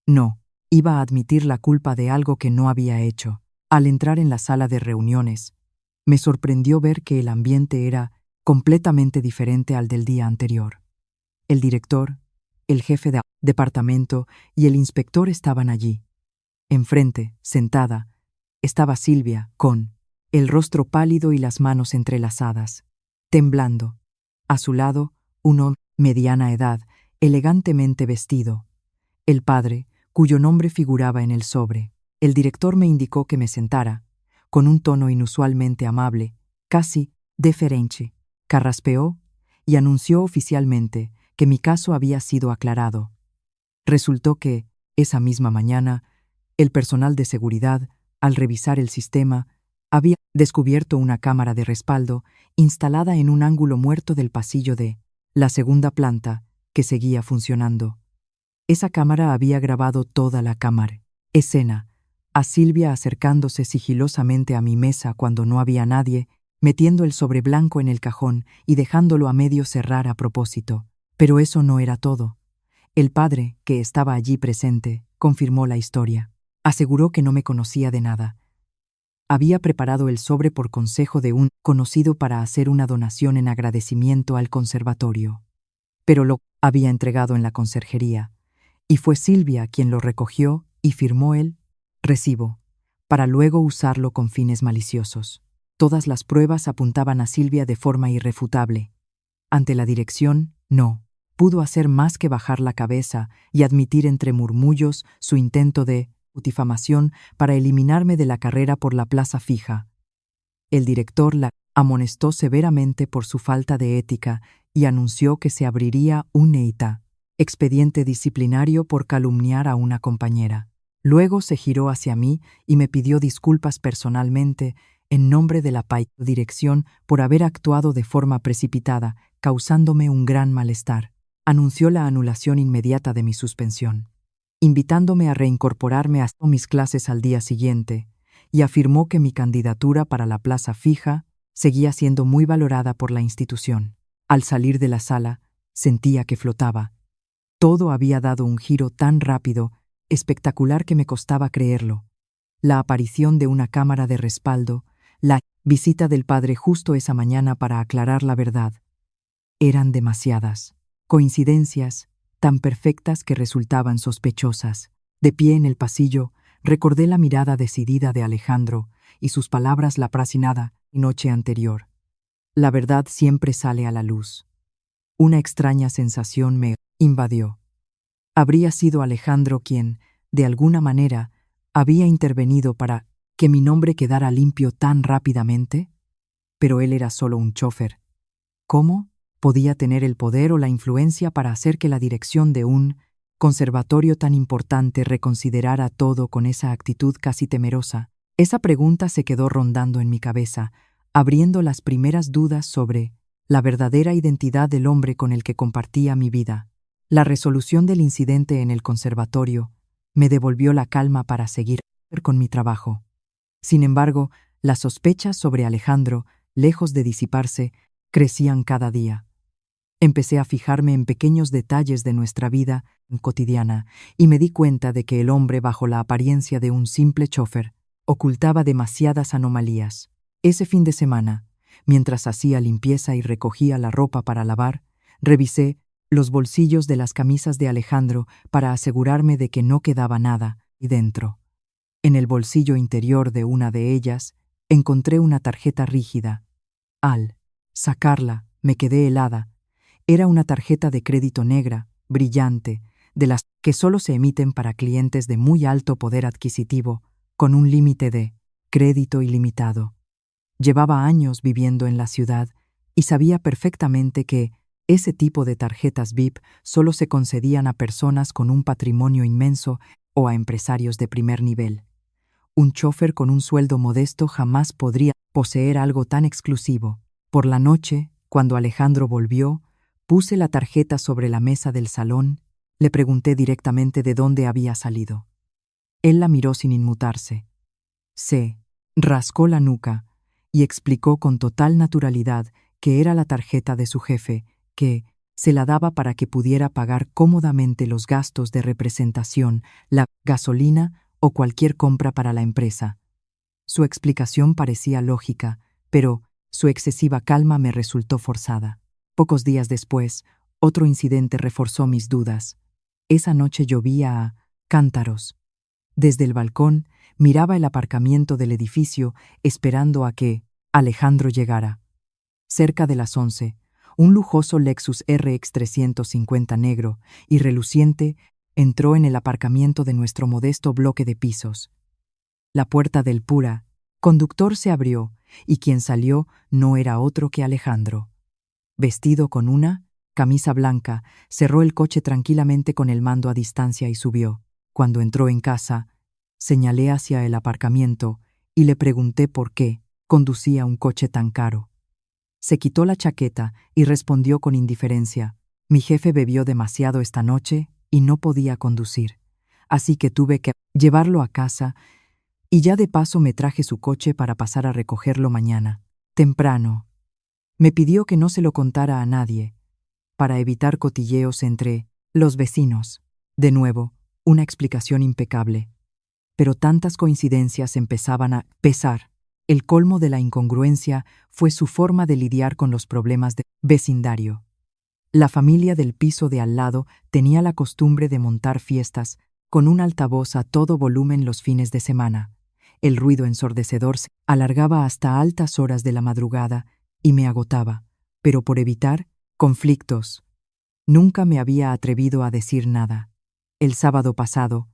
No, iba a admitir la culpa de algo que no había hecho. Al entrar en la sala de reuniones, me sorprendió ver que el ambiente era completamente diferente al del día anterior. El director, el jefe de departamento y el inspector estaban allí. Enfrente, sentada, estaba Silvia, con el rostro pálido y las manos entrelazadas, temblando. A su lado, un hombre mediana edad, elegantemente vestido. El padre, cuyo nombre figuraba en el sobre. El director me indicó que me sentara, con un tono inusualmente amable, casi deferente. Carraspeó y anunció oficialmente que mi caso había sido aclarado. Resultó que, esa misma mañana, el personal de seguridad, al revisar el sistema, había descubierto una cámara de respaldo instalada en un ángulo muerto del pasillo de la segunda planta, que seguía funcionando. Esa cámara había grabado toda la escena, a Silvia acercándose sigilosamente a mi mesa cuando no había nadie, metiendo el sobre blanco en el cajón y dejándolo a medio cerrar a propósito. Pero eso no era todo. El padre, que estaba allí presente, confirmó la historia. Aseguró que no me conocía de nada. Había preparado el sobre por consejo de un conocido para hacer una donación en agradecimiento al conservatorio. Pero lo había entregado en la conserjería, y fue Silvia quien lo recogió y firmó el recibo, para luego usarlo con fines maliciosos. Todas las pruebas apuntaban a Silvia de forma irrefutable. Ante la dirección, no pudo hacer más que bajar la cabeza y admitir entre murmullos su intento de difamación para eliminarme de la carrera por la plaza fija. El director la amonestó severamente por su falta de ética y anunció que se abriría un expediente disciplinario por calumniar a una compañera. Luego se giró hacia mí y me pidió disculpas personalmente en nombre de la dirección por haber actuado de forma precipitada, causándome un gran malestar. Anunció la anulación inmediata de mi suspensión, invitándome a reincorporarme a mis clases al día siguiente, y afirmó que mi candidatura para la plaza fija seguía siendo muy valorada por la institución. Al salir de la sala, sentía que flotaba. Todo había dado un giro tan rápido, espectacular que me costaba creerlo. La aparición de una cámara de respaldo, la visita del padre justo esa mañana para aclarar la verdad. Eran demasiadas coincidencias, tan perfectas que resultaban sospechosas. De pie en el pasillo, recordé la mirada decidida de Alejandro y sus palabras la pracinada noche anterior. La verdad siempre sale a la luz. Una extraña sensación me invadió. ¿Habría sido Alejandro quien, de alguna manera, había intervenido para que mi nombre quedara limpio tan rápidamente? Pero él era solo un chofer. ¿Cómo podía tener el poder o la influencia para hacer que la dirección de un conservatorio tan importante reconsiderara todo con esa actitud casi temerosa? Esa pregunta se quedó rondando en mi cabeza, abriendo las primeras dudas sobre la verdadera identidad del hombre con el que compartía mi vida. La resolución del incidente en el conservatorio me devolvió la calma para seguir con mi trabajo. Sin embargo, las sospechas sobre Alejandro, lejos de disiparse, crecían cada día. Empecé a fijarme en pequeños detalles de nuestra vida cotidiana y me di cuenta de que el hombre, bajo la apariencia de un simple chofer, ocultaba demasiadas anomalías. Ese fin de semana, mientras hacía limpieza y recogía la ropa para lavar, revisé los bolsillos de las camisas de Alejandro para asegurarme de que no quedaba nada dentro. En el bolsillo interior de una de ellas, encontré una tarjeta rígida. Al sacarla, me quedé helada. Era una tarjeta de crédito negra, brillante, de las que solo se emiten para clientes de muy alto poder adquisitivo, con un límite de crédito ilimitado. Llevaba años viviendo en la ciudad y sabía perfectamente que ese tipo de tarjetas VIP solo se concedían a personas con un patrimonio inmenso o a empresarios de primer nivel. Un chofer con un sueldo modesto jamás podría poseer algo tan exclusivo. Por la noche, cuando Alejandro volvió, puse la tarjeta sobre la mesa del salón, le pregunté directamente de dónde había salido. Él la miró sin inmutarse. Se rascó la nuca y explicó con total naturalidad que era la tarjeta de su jefe, que se la daba para que pudiera pagar cómodamente los gastos de representación, la gasolina o cualquier compra para la empresa. Su explicación parecía lógica, pero su excesiva calma me resultó forzada. Pocos días después, otro incidente reforzó mis dudas. Esa noche llovía a cántaros. Desde el balcón miraba el aparcamiento del edificio esperando a que Alejandro llegara. Cerca de las 11, un lujoso Lexus RX 350 negro y reluciente entró en el aparcamiento de nuestro modesto bloque de pisos. La puerta del pura conductor se abrió y quien salió no era otro que Alejandro. Vestido con una camisa blanca, cerró el coche tranquilamente con el mando a distancia y subió. Cuando entró en casa, señalé hacia el aparcamiento y le pregunté por qué conducía un coche tan caro. Se quitó la chaqueta y respondió con indiferencia: mi jefe bebió demasiado esta noche y no podía conducir, así que tuve que llevarlo a casa y ya de paso me traje su coche para pasar a recogerlo mañana, temprano. Me pidió que no se lo contara a nadie, para evitar cotilleos entre los vecinos. De nuevo, una explicación impecable. Pero tantas coincidencias empezaban a pesar. El colmo de la incongruencia fue su forma de lidiar con los problemas de vecindario. La familia del piso de al lado tenía la costumbre de montar fiestas con un altavoz a todo volumen los fines de semana. El ruido ensordecedor se alargaba hasta altas horas de la madrugada y me agotaba, pero por evitar conflictos, nunca me había atrevido a decir nada. El sábado pasado,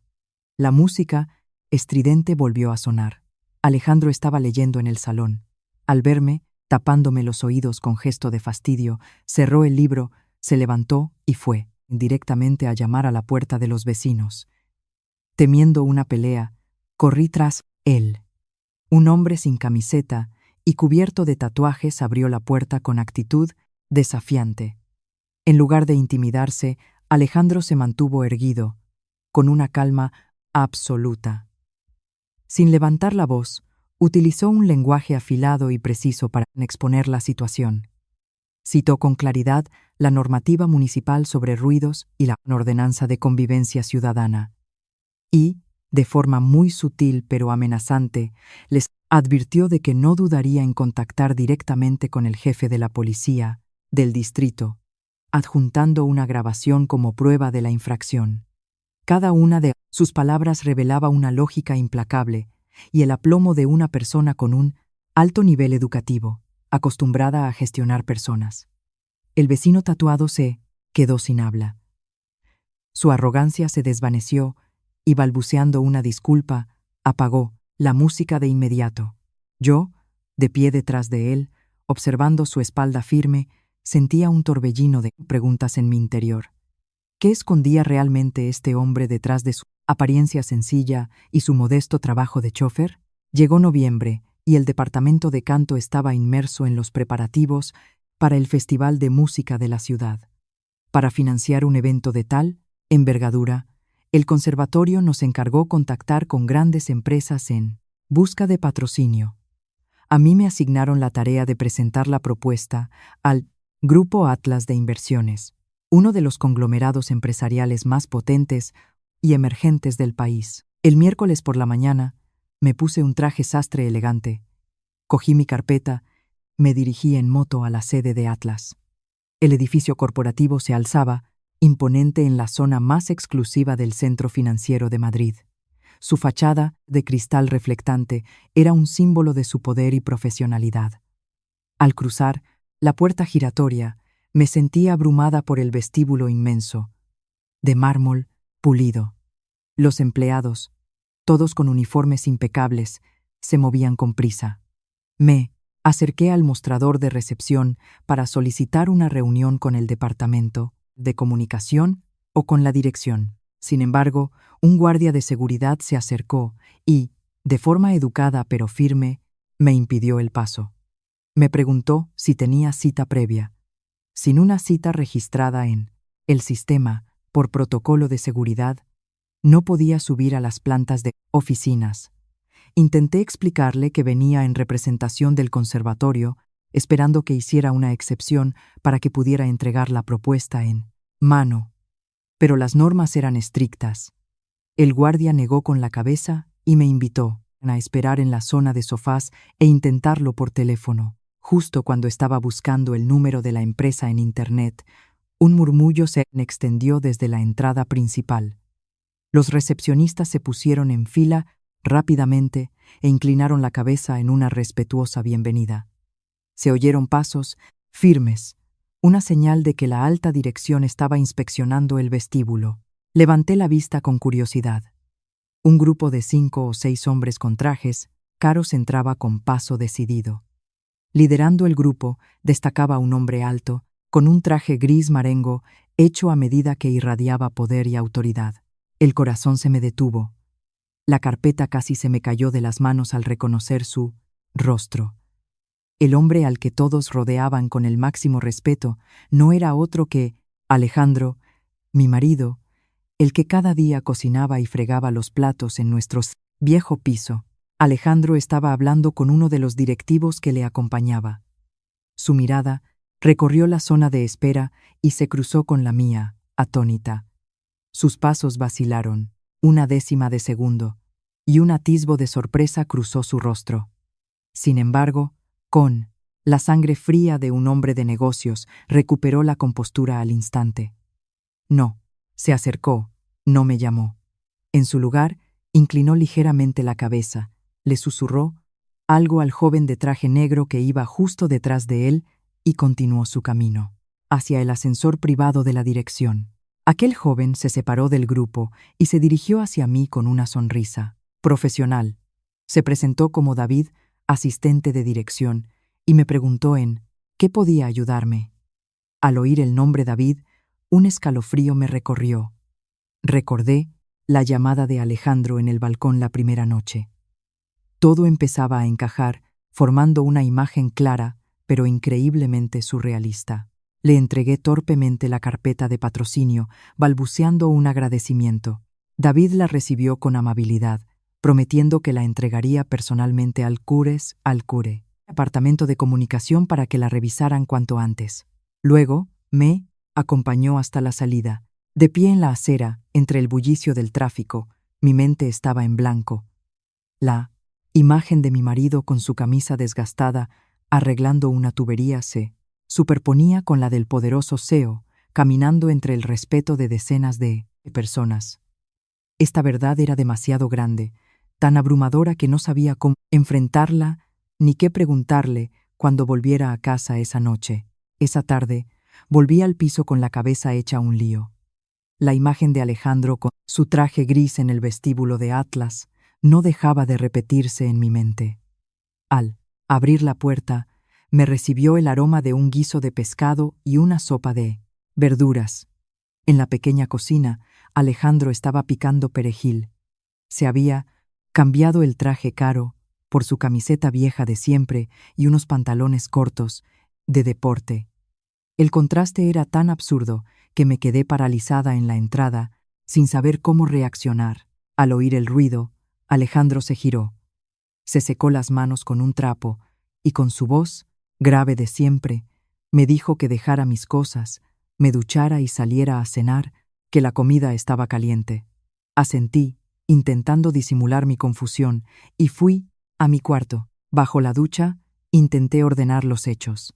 la música estridente volvió a sonar. Alejandro estaba leyendo en el salón. Al verme, tapándome los oídos con gesto de fastidio, cerró el libro, se levantó y fue directamente a llamar a la puerta de los vecinos. Temiendo una pelea, corrí tras él. Un hombre sin camiseta y cubierto de tatuajes abrió la puerta con actitud desafiante. En lugar de intimidarse, Alejandro se mantuvo erguido, con una calma absoluta. Sin levantar la voz, utilizó un lenguaje afilado y preciso para exponer la situación. Citó con claridad la normativa municipal sobre ruidos y la ordenanza de convivencia ciudadana. Y, de forma muy sutil pero amenazante, les advirtió de que no dudaría en contactar directamente con el jefe de la policía del distrito, adjuntando una grabación como prueba de la infracción. Cada una de sus palabras revelaba una lógica implacable y el aplomo de una persona con un alto nivel educativo, acostumbrada a gestionar personas. El vecino tatuado se quedó sin habla. Su arrogancia se desvaneció y, balbuceando una disculpa, apagó la música de inmediato. Yo, de pie detrás de él, observando su espalda firme, sentía un torbellino de preguntas en mi interior. ¿Qué escondía realmente este hombre detrás de su apariencia sencilla y su modesto trabajo de chofer? Llegó noviembre y el departamento de canto estaba inmerso en los preparativos para el Festival de Música de la ciudad. Para financiar un evento de tal envergadura, el conservatorio nos encargó contactar con grandes empresas en busca de patrocinio. A mí me asignaron la tarea de presentar la propuesta al Grupo Atlas de Inversiones, uno de los conglomerados empresariales más potentes y emergentes del país. El miércoles por la mañana me puse un traje sastre elegante, cogí mi carpeta, me dirigí en moto a la sede de Atlas. El edificio corporativo se alzaba, imponente en la zona más exclusiva del centro financiero de Madrid. Su fachada, de cristal reflectante, era un símbolo de su poder y profesionalidad. Al cruzar la puerta giratoria, me sentí abrumada por el vestíbulo inmenso, de mármol pulido. Los empleados, todos con uniformes impecables, se movían con prisa. Me acerqué al mostrador de recepción para solicitar una reunión con el departamento de comunicación o con la dirección. Sin embargo, un guardia de seguridad se acercó y, de forma educada pero firme, me impidió el paso. Me preguntó si tenía cita previa. Sin una cita registrada en el sistema por protocolo de seguridad, no podía subir a las plantas de oficinas. Intenté explicarle que venía en representación del conservatorio, esperando que hiciera una excepción para que pudiera entregar la propuesta en mano. Pero las normas eran estrictas. El guardia negó con la cabeza y me invitó a esperar en la zona de sofás e intentarlo por teléfono. Justo cuando estaba buscando el número de la empresa en Internet, un murmullo se extendió desde la entrada principal. Los recepcionistas se pusieron en fila rápidamente e inclinaron la cabeza en una respetuosa bienvenida. Se oyeron pasos firmes, una señal de que la alta dirección estaba inspeccionando el vestíbulo. Levanté la vista con curiosidad. Un grupo de 5 o 6 hombres con trajes caros entraba con paso decidido. Liderando el grupo destacaba un hombre alto, con un traje gris marengo hecho a medida que irradiaba poder y autoridad. El corazón se me detuvo. La carpeta casi se me cayó de las manos al reconocer su rostro. El hombre al que todos rodeaban con el máximo respeto no era otro que Alejandro, mi marido, el que cada día cocinaba y fregaba los platos en nuestro viejo piso. Alejandro estaba hablando con uno de los directivos que le acompañaba. Su mirada recorrió la zona de espera y se cruzó con la mía, atónita. Sus pasos vacilaron, una décima de segundo, y un atisbo de sorpresa cruzó su rostro. Sin embargo, con la sangre fría de un hombre de negocios, recuperó la compostura al instante. No, se acercó, no me llamó. En su lugar, inclinó ligeramente la cabeza, le susurró algo al joven de traje negro que iba justo detrás de él y continuó su camino, hacia el ascensor privado de la dirección. Aquel joven se separó del grupo y se dirigió hacia mí con una sonrisa profesional. Se presentó como David, asistente de dirección, y me preguntó en ¿qué podía ayudarme? Al oír el nombre David, un escalofrío me recorrió. Recordé la llamada de Alejandro en el balcón la primera noche. Todo empezaba a encajar, formando una imagen clara, pero increíblemente surrealista. Le entregué torpemente la carpeta de patrocinio, balbuceando un agradecimiento. David la recibió con amabilidad, prometiendo que la entregaría personalmente al Cure, departamento de comunicación, para que la revisaran cuanto antes. Luego, me acompañó hasta la salida. De pie en la acera, entre el bullicio del tráfico, mi mente estaba en blanco. La imagen de mi marido con su camisa desgastada, arreglando una tubería, se superponía con la del poderoso CEO, caminando entre el respeto de decenas de personas. Esta verdad era demasiado grande, tan abrumadora que no sabía cómo enfrentarla ni qué preguntarle cuando volviera a casa esa noche. Esa tarde, volví al piso con la cabeza hecha un lío. La imagen de Alejandro con su traje gris en el vestíbulo de Atlas no dejaba de repetirse en mi mente. Al abrir la puerta, me recibió el aroma de un guiso de pescado y una sopa de verduras. En la pequeña cocina, Alejandro estaba picando perejil. Se había cambiado el traje caro por su camiseta vieja de siempre y unos pantalones cortos, de deporte. El contraste era tan absurdo que me quedé paralizada en la entrada, sin saber cómo reaccionar. Al oír el ruido, Alejandro se giró. Se secó las manos con un trapo y con su voz, grave de siempre, Me dijo que dejara mis cosas, me duchara y saliera a cenar, que la comida estaba caliente. Asentí, intentando disimular mi confusión, y fui a mi cuarto. Bajo la ducha, intenté ordenar los hechos.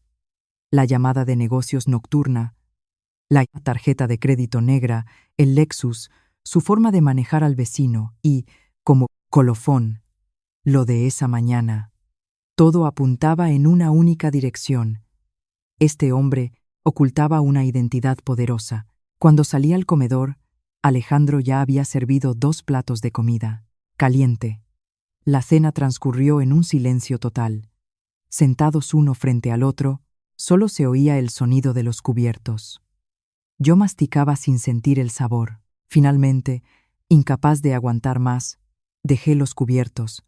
La llamada de negocios nocturna, la tarjeta de crédito negra, el Lexus, su forma de manejar al vecino y, como colofón, lo de esa mañana. Todo apuntaba en una única dirección. Este hombre ocultaba una identidad poderosa. Cuando salí al comedor, Alejandro ya había servido 2 platos de comida, caliente. La cena transcurrió en un silencio total. Sentados uno frente al otro, solo se oía el sonido de los cubiertos. Yo masticaba sin sentir el sabor. Finalmente, incapaz de aguantar más, dejé los cubiertos.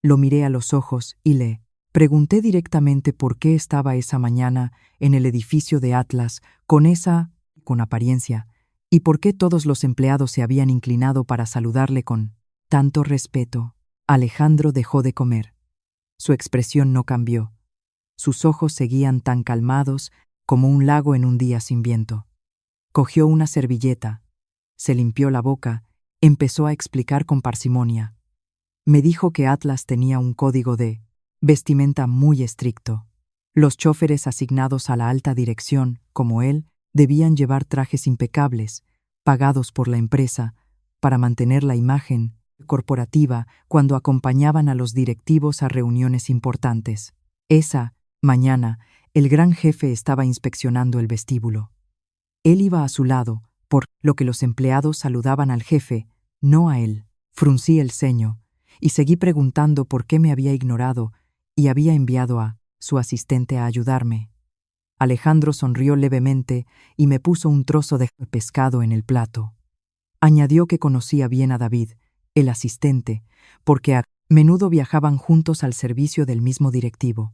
Lo miré a los ojos y le pregunté directamente por qué estaba esa mañana en el edificio de Atlas con apariencia, y por qué todos los empleados se habían inclinado para saludarle con tanto respeto. Alejandro dejó de comer. Su expresión no cambió. Sus ojos seguían tan calmados como un lago en un día sin viento. Cogió una servilleta, se limpió la boca, empezó a explicar con parsimonia. Me dijo que Atlas tenía un código de vestimenta muy estricto. Los choferes asignados a la alta dirección, como él, debían llevar trajes impecables, pagados por la empresa, para mantener la imagen corporativa cuando acompañaban a los directivos a reuniones importantes. Esa mañana, el gran jefe estaba inspeccionando el vestíbulo. Él iba a su lado, por lo que los empleados saludaban al jefe, no a él. Fruncí el ceño y seguí preguntando por qué me había ignorado y había enviado a su asistente a ayudarme. Alejandro sonrió levemente y me puso un trozo de pescado en el plato. Añadió que conocía bien a David, el asistente, porque a menudo viajaban juntos al servicio del mismo directivo.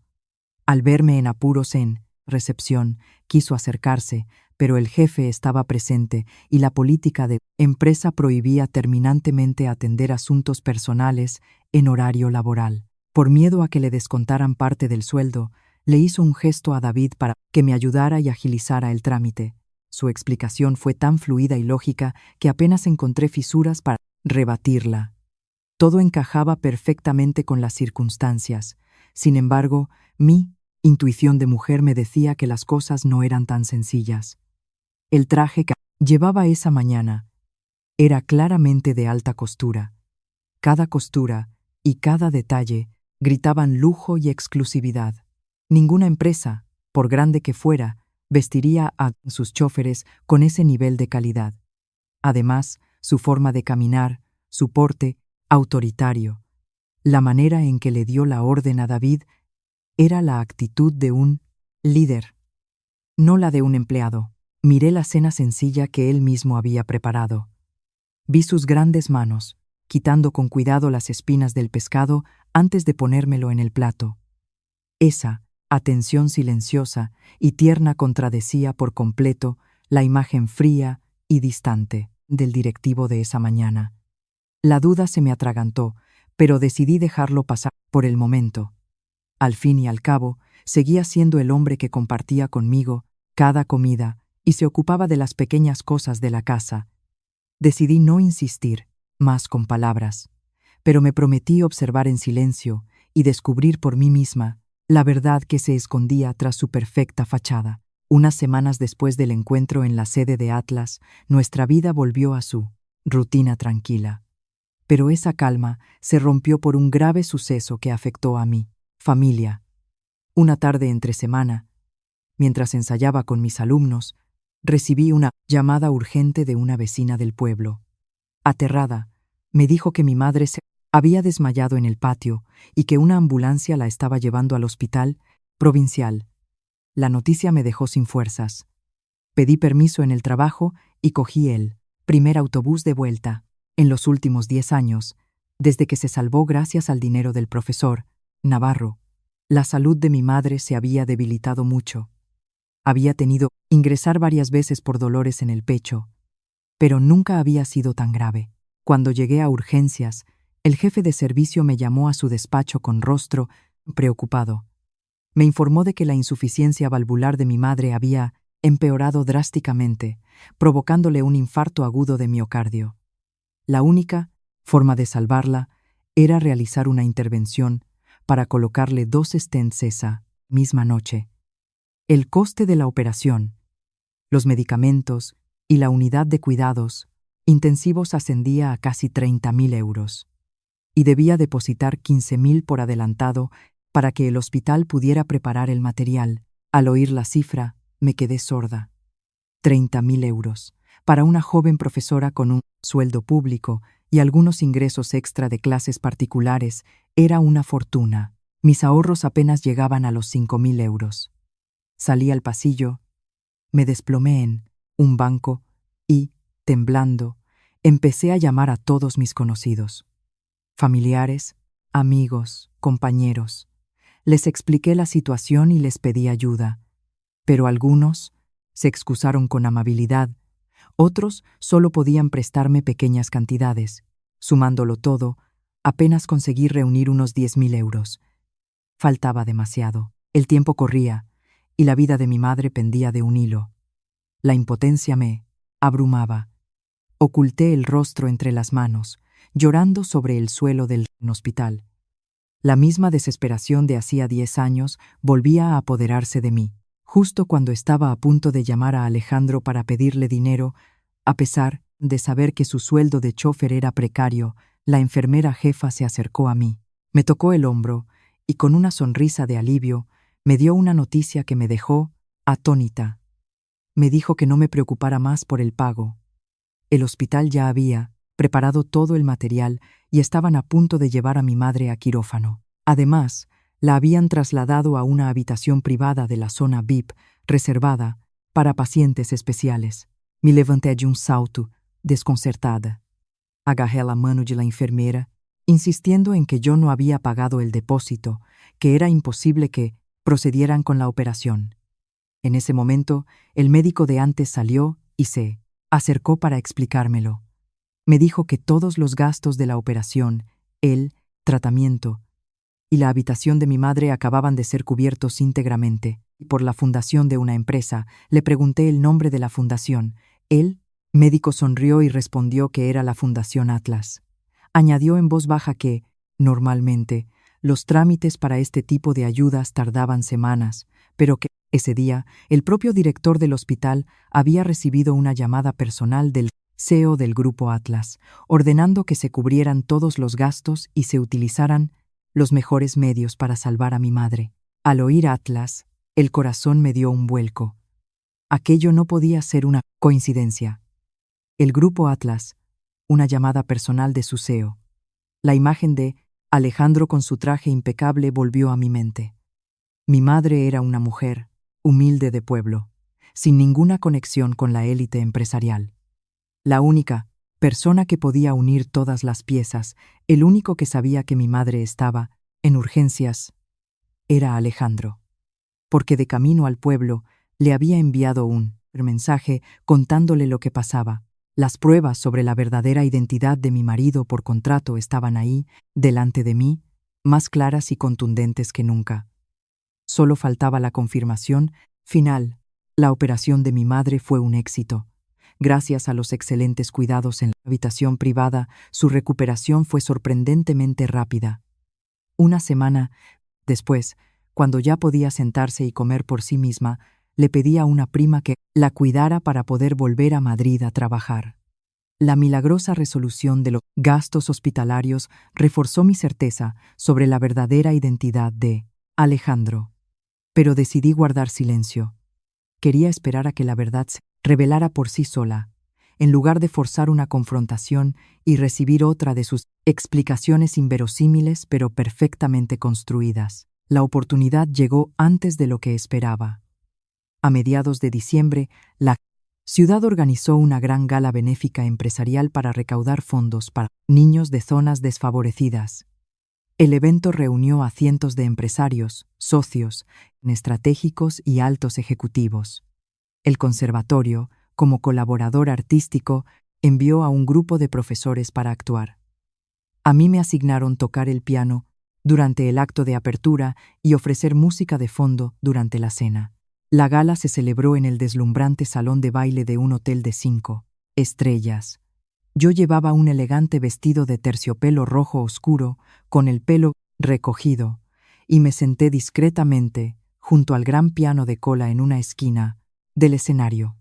Al verme en apuros en recepción, quiso acercarse, pero el jefe estaba presente y la política de empresa prohibía terminantemente atender asuntos personales en horario laboral. Por miedo a que le descontaran parte del sueldo, le hizo un gesto a David para que me ayudara y agilizara el trámite. Su explicación fue tan fluida y lógica que apenas encontré fisuras para rebatirla. Todo encajaba perfectamente con las circunstancias. Sin embargo, mi intuición de mujer me decía que las cosas no eran tan sencillas. El traje que llevaba esa mañana era claramente de alta costura. Cada costura y cada detalle gritaban lujo y exclusividad. Ninguna empresa, por grande que fuera, vestiría a sus choferes con ese nivel de calidad. Además, su forma de caminar, su porte autoritario, la manera en que le dio la orden a David, era la actitud de un líder, no la de un empleado. Miré la cena sencilla que él mismo había preparado. Vi sus grandes manos, quitando con cuidado las espinas del pescado antes de ponérmelo en el plato. Esa atención silenciosa y tierna contradecía por completo la imagen fría y distante del directivo de esa mañana. La duda se me atragantó, pero decidí dejarlo pasar por el momento. Al fin y al cabo, seguía siendo el hombre que compartía conmigo cada comida y se ocupaba de las pequeñas cosas de la casa. Decidí no insistir más con palabras, pero me prometí observar en silencio y descubrir por mí misma la verdad que se escondía tras su perfecta fachada. Unas semanas después del encuentro en la sede de Atlas, nuestra vida volvió a su rutina tranquila. Pero esa calma se rompió por un grave suceso que afectó a mi familia. Una tarde entre semana, mientras ensayaba con mis alumnos, recibí una llamada urgente de una vecina del pueblo. Aterrada, me dijo que mi madre se había desmayado en el patio y que una ambulancia la estaba llevando al hospital provincial. La noticia me dejó sin fuerzas. Pedí permiso en el trabajo y cogí el primer autobús de vuelta. En los últimos 10 años, desde que se salvó gracias al dinero del profesor Navarro, la salud de mi madre se había debilitado mucho. Había tenido que ingresar varias veces por dolores en el pecho, pero nunca había sido tan grave. Cuando llegué a urgencias, el jefe de servicio me llamó a su despacho con rostro preocupado. Me informó de que la insuficiencia valvular de mi madre había empeorado drásticamente, provocándole un infarto agudo de miocardio. La única forma de salvarla era realizar una intervención para colocarle 2 stents esa misma noche. El coste de la operación, los medicamentos y la unidad de cuidados intensivos ascendía a casi 30.000 euros, y debía depositar 15.000 por adelantado para que el hospital pudiera preparar el material. Al oír la cifra, me quedé sorda. 30.000 euros. Para una joven profesora con un sueldo público y algunos ingresos extra de clases particulares, era una fortuna. Mis ahorros apenas llegaban a los 5.000 euros. Salí al pasillo, me desplomé en un banco y, temblando, empecé a llamar a todos mis conocidos. Familiares, amigos, compañeros. Les expliqué la situación y les pedí ayuda, pero algunos se excusaron con amabilidad, otros solo podían prestarme pequeñas cantidades. Sumándolo todo, apenas conseguí reunir unos 10.000 euros. Faltaba demasiado. El tiempo corría, y la vida de mi madre pendía de un hilo. La impotencia me abrumaba. Oculté el rostro entre las manos, llorando sobre el suelo del hospital. La misma desesperación de hacía 10 años volvía a apoderarse de mí. Justo cuando estaba a punto de llamar a Alejandro para pedirle dinero, a pesar de saber que su sueldo de chofer era precario, la enfermera jefa se acercó a mí, me tocó el hombro y con una sonrisa de alivio me dio una noticia que me dejó atónita. Me dijo que no me preocupara más por el pago. El hospital ya había preparado todo el material y estaban a punto de llevar a mi madre a quirófano. Además, la habían trasladado a una habitación privada de la zona VIP, reservada para pacientes especiales. Me levanté de un salto, desconcertada. Agarré la mano de la enfermera, insistiendo en que yo no había pagado el depósito, que era imposible que procedieran con la operación. En ese momento, el médico de antes salió y se acercó para explicármelo. Me dijo que todos los gastos de la operación, el tratamiento y la habitación de mi madre acababan de ser cubiertos íntegramente por la fundación de una empresa. Le pregunté el nombre de la fundación. El médico sonrió y respondió que era la Fundación Atlas. Añadió en voz baja que, normalmente, los trámites para este tipo de ayudas tardaban semanas, pero que, ese día, el propio director del hospital había recibido una llamada personal del CEO del Grupo Atlas, ordenando que se cubrieran todos los gastos y se utilizaran los mejores medios para salvar a mi madre. Al oír Atlas, el corazón me dio un vuelco. Aquello no podía ser una coincidencia. El Grupo Atlas, una llamada personal de su CEO. La imagen de Alejandro con su traje impecable volvió a mi mente. Mi madre era una mujer, humilde de pueblo, sin ninguna conexión con la élite empresarial. La única persona que podía unir todas las piezas, el único que sabía que mi madre estaba en urgencias, era Alejandro. Porque de camino al pueblo le había enviado un mensaje contándole lo que pasaba. Las pruebas sobre la verdadera identidad de mi marido por contrato estaban ahí, delante de mí, más claras y contundentes que nunca. Solo faltaba la confirmación final. La operación de mi madre fue un éxito. Gracias a los excelentes cuidados en la habitación privada, su recuperación fue sorprendentemente rápida. Una semana después, cuando ya podía sentarse y comer por sí misma, le pedí a una prima que la cuidara para poder volver a Madrid a trabajar. La milagrosa resolución de los gastos hospitalarios reforzó mi certeza sobre la verdadera identidad de Alejandro. Pero decidí guardar silencio. Quería esperar a que la verdad se revelara por sí sola, en lugar de forzar una confrontación y recibir otra de sus explicaciones inverosímiles pero perfectamente construidas. La oportunidad llegó antes de lo que esperaba. A mediados de diciembre, la ciudad organizó una gran gala benéfica empresarial para recaudar fondos para niños de zonas desfavorecidas. El evento reunió a cientos de empresarios, socios, estratégicos y altos ejecutivos. El conservatorio, como colaborador artístico, envió a un grupo de profesores para actuar. A mí me asignaron tocar el piano durante el acto de apertura y ofrecer música de fondo durante la cena. La gala se celebró en el deslumbrante salón de baile de un hotel de 5 estrellas. Yo llevaba un elegante vestido de terciopelo rojo oscuro, con el pelo recogido, y me senté discretamente junto al gran piano de cola en una esquina del escenario.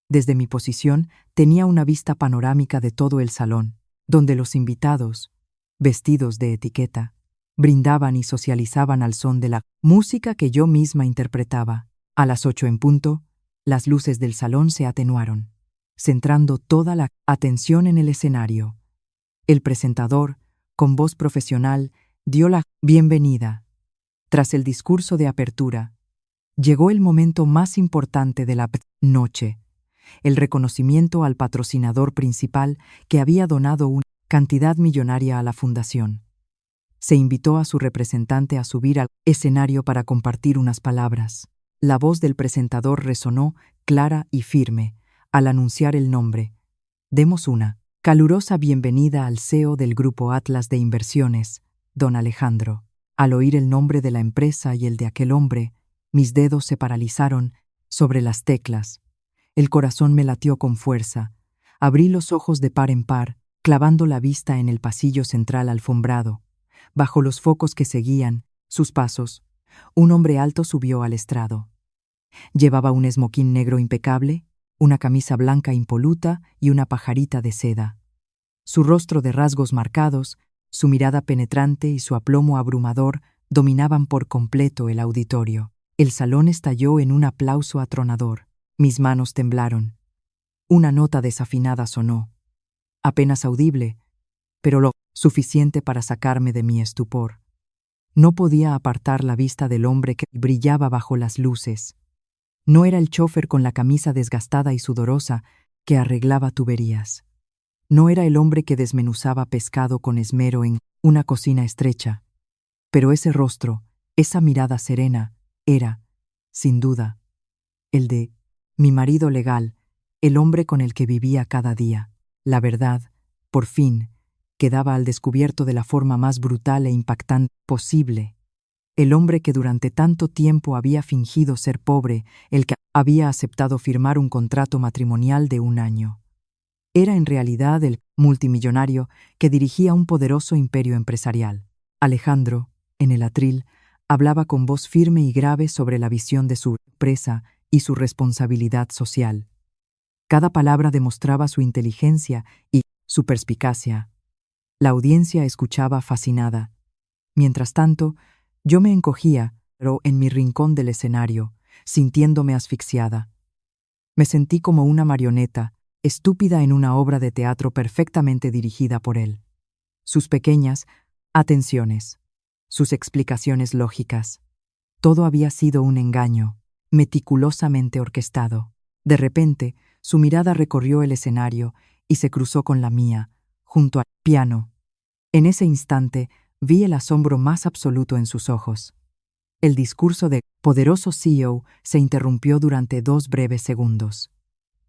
Desde mi posición tenía una vista panorámica de todo el salón, donde los invitados, vestidos de etiqueta, brindaban y socializaban al son de la música que yo misma interpretaba. A las 8 en punto, las luces del salón se atenuaron, centrando toda la atención en el escenario. El presentador, con voz profesional, dio la bienvenida. Tras el discurso de apertura, llegó el momento más importante de la noche, el reconocimiento al patrocinador principal que había donado una cantidad millonaria a la fundación. Se invitó a su representante a subir al escenario para compartir unas palabras. La voz del presentador resonó clara y firme al anunciar el nombre. Demos una calurosa bienvenida al CEO del Grupo Atlas de Inversiones, don Alejandro. Al oír el nombre de la empresa y el de aquel hombre, mis dedos se paralizaron sobre las teclas. El corazón me latió con fuerza. Abrí los ojos de par en par, clavando la vista en el pasillo central alfombrado. Bajo los focos que seguían sus pasos, un hombre alto subió al estrado. Llevaba un esmoquín negro impecable, una camisa blanca impoluta y una pajarita de seda. Su rostro de rasgos marcados, su mirada penetrante y su aplomo abrumador dominaban por completo el auditorio. El salón estalló en un aplauso atronador. Mis manos temblaron. Una nota desafinada sonó, apenas audible, pero lo suficiente para sacarme de mi estupor. No podía apartar la vista del hombre que brillaba bajo las luces. No era el chófer con la camisa desgastada y sudorosa que arreglaba tuberías. No era el hombre que desmenuzaba pescado con esmero en una cocina estrecha. Pero ese rostro, esa mirada serena, era, sin duda, el de mi marido legal, el hombre con el que vivía cada día. La verdad, por fin, quedaba al descubierto de la forma más brutal e impactante posible. El hombre que durante tanto tiempo había fingido ser pobre, el que había aceptado firmar un contrato matrimonial de 1 año. Era en realidad el multimillonario que dirigía un poderoso imperio empresarial. Alejandro, en el atril, hablaba con voz firme y grave sobre la visión de su empresa y su responsabilidad social. Cada palabra demostraba su inteligencia y su perspicacia. La audiencia escuchaba fascinada. Mientras tanto, yo me encogía, pero en mi rincón del escenario, sintiéndome asfixiada. Me sentí como una marioneta, estúpida en una obra de teatro perfectamente dirigida por él. Sus pequeñas atenciones, sus explicaciones lógicas. Todo había sido un engaño, meticulosamente orquestado. De repente, su mirada recorrió el escenario y se cruzó con la mía, junto al piano. En ese instante, vi el asombro más absoluto en sus ojos. El discurso del poderoso CEO se interrumpió durante 2 breves segundos.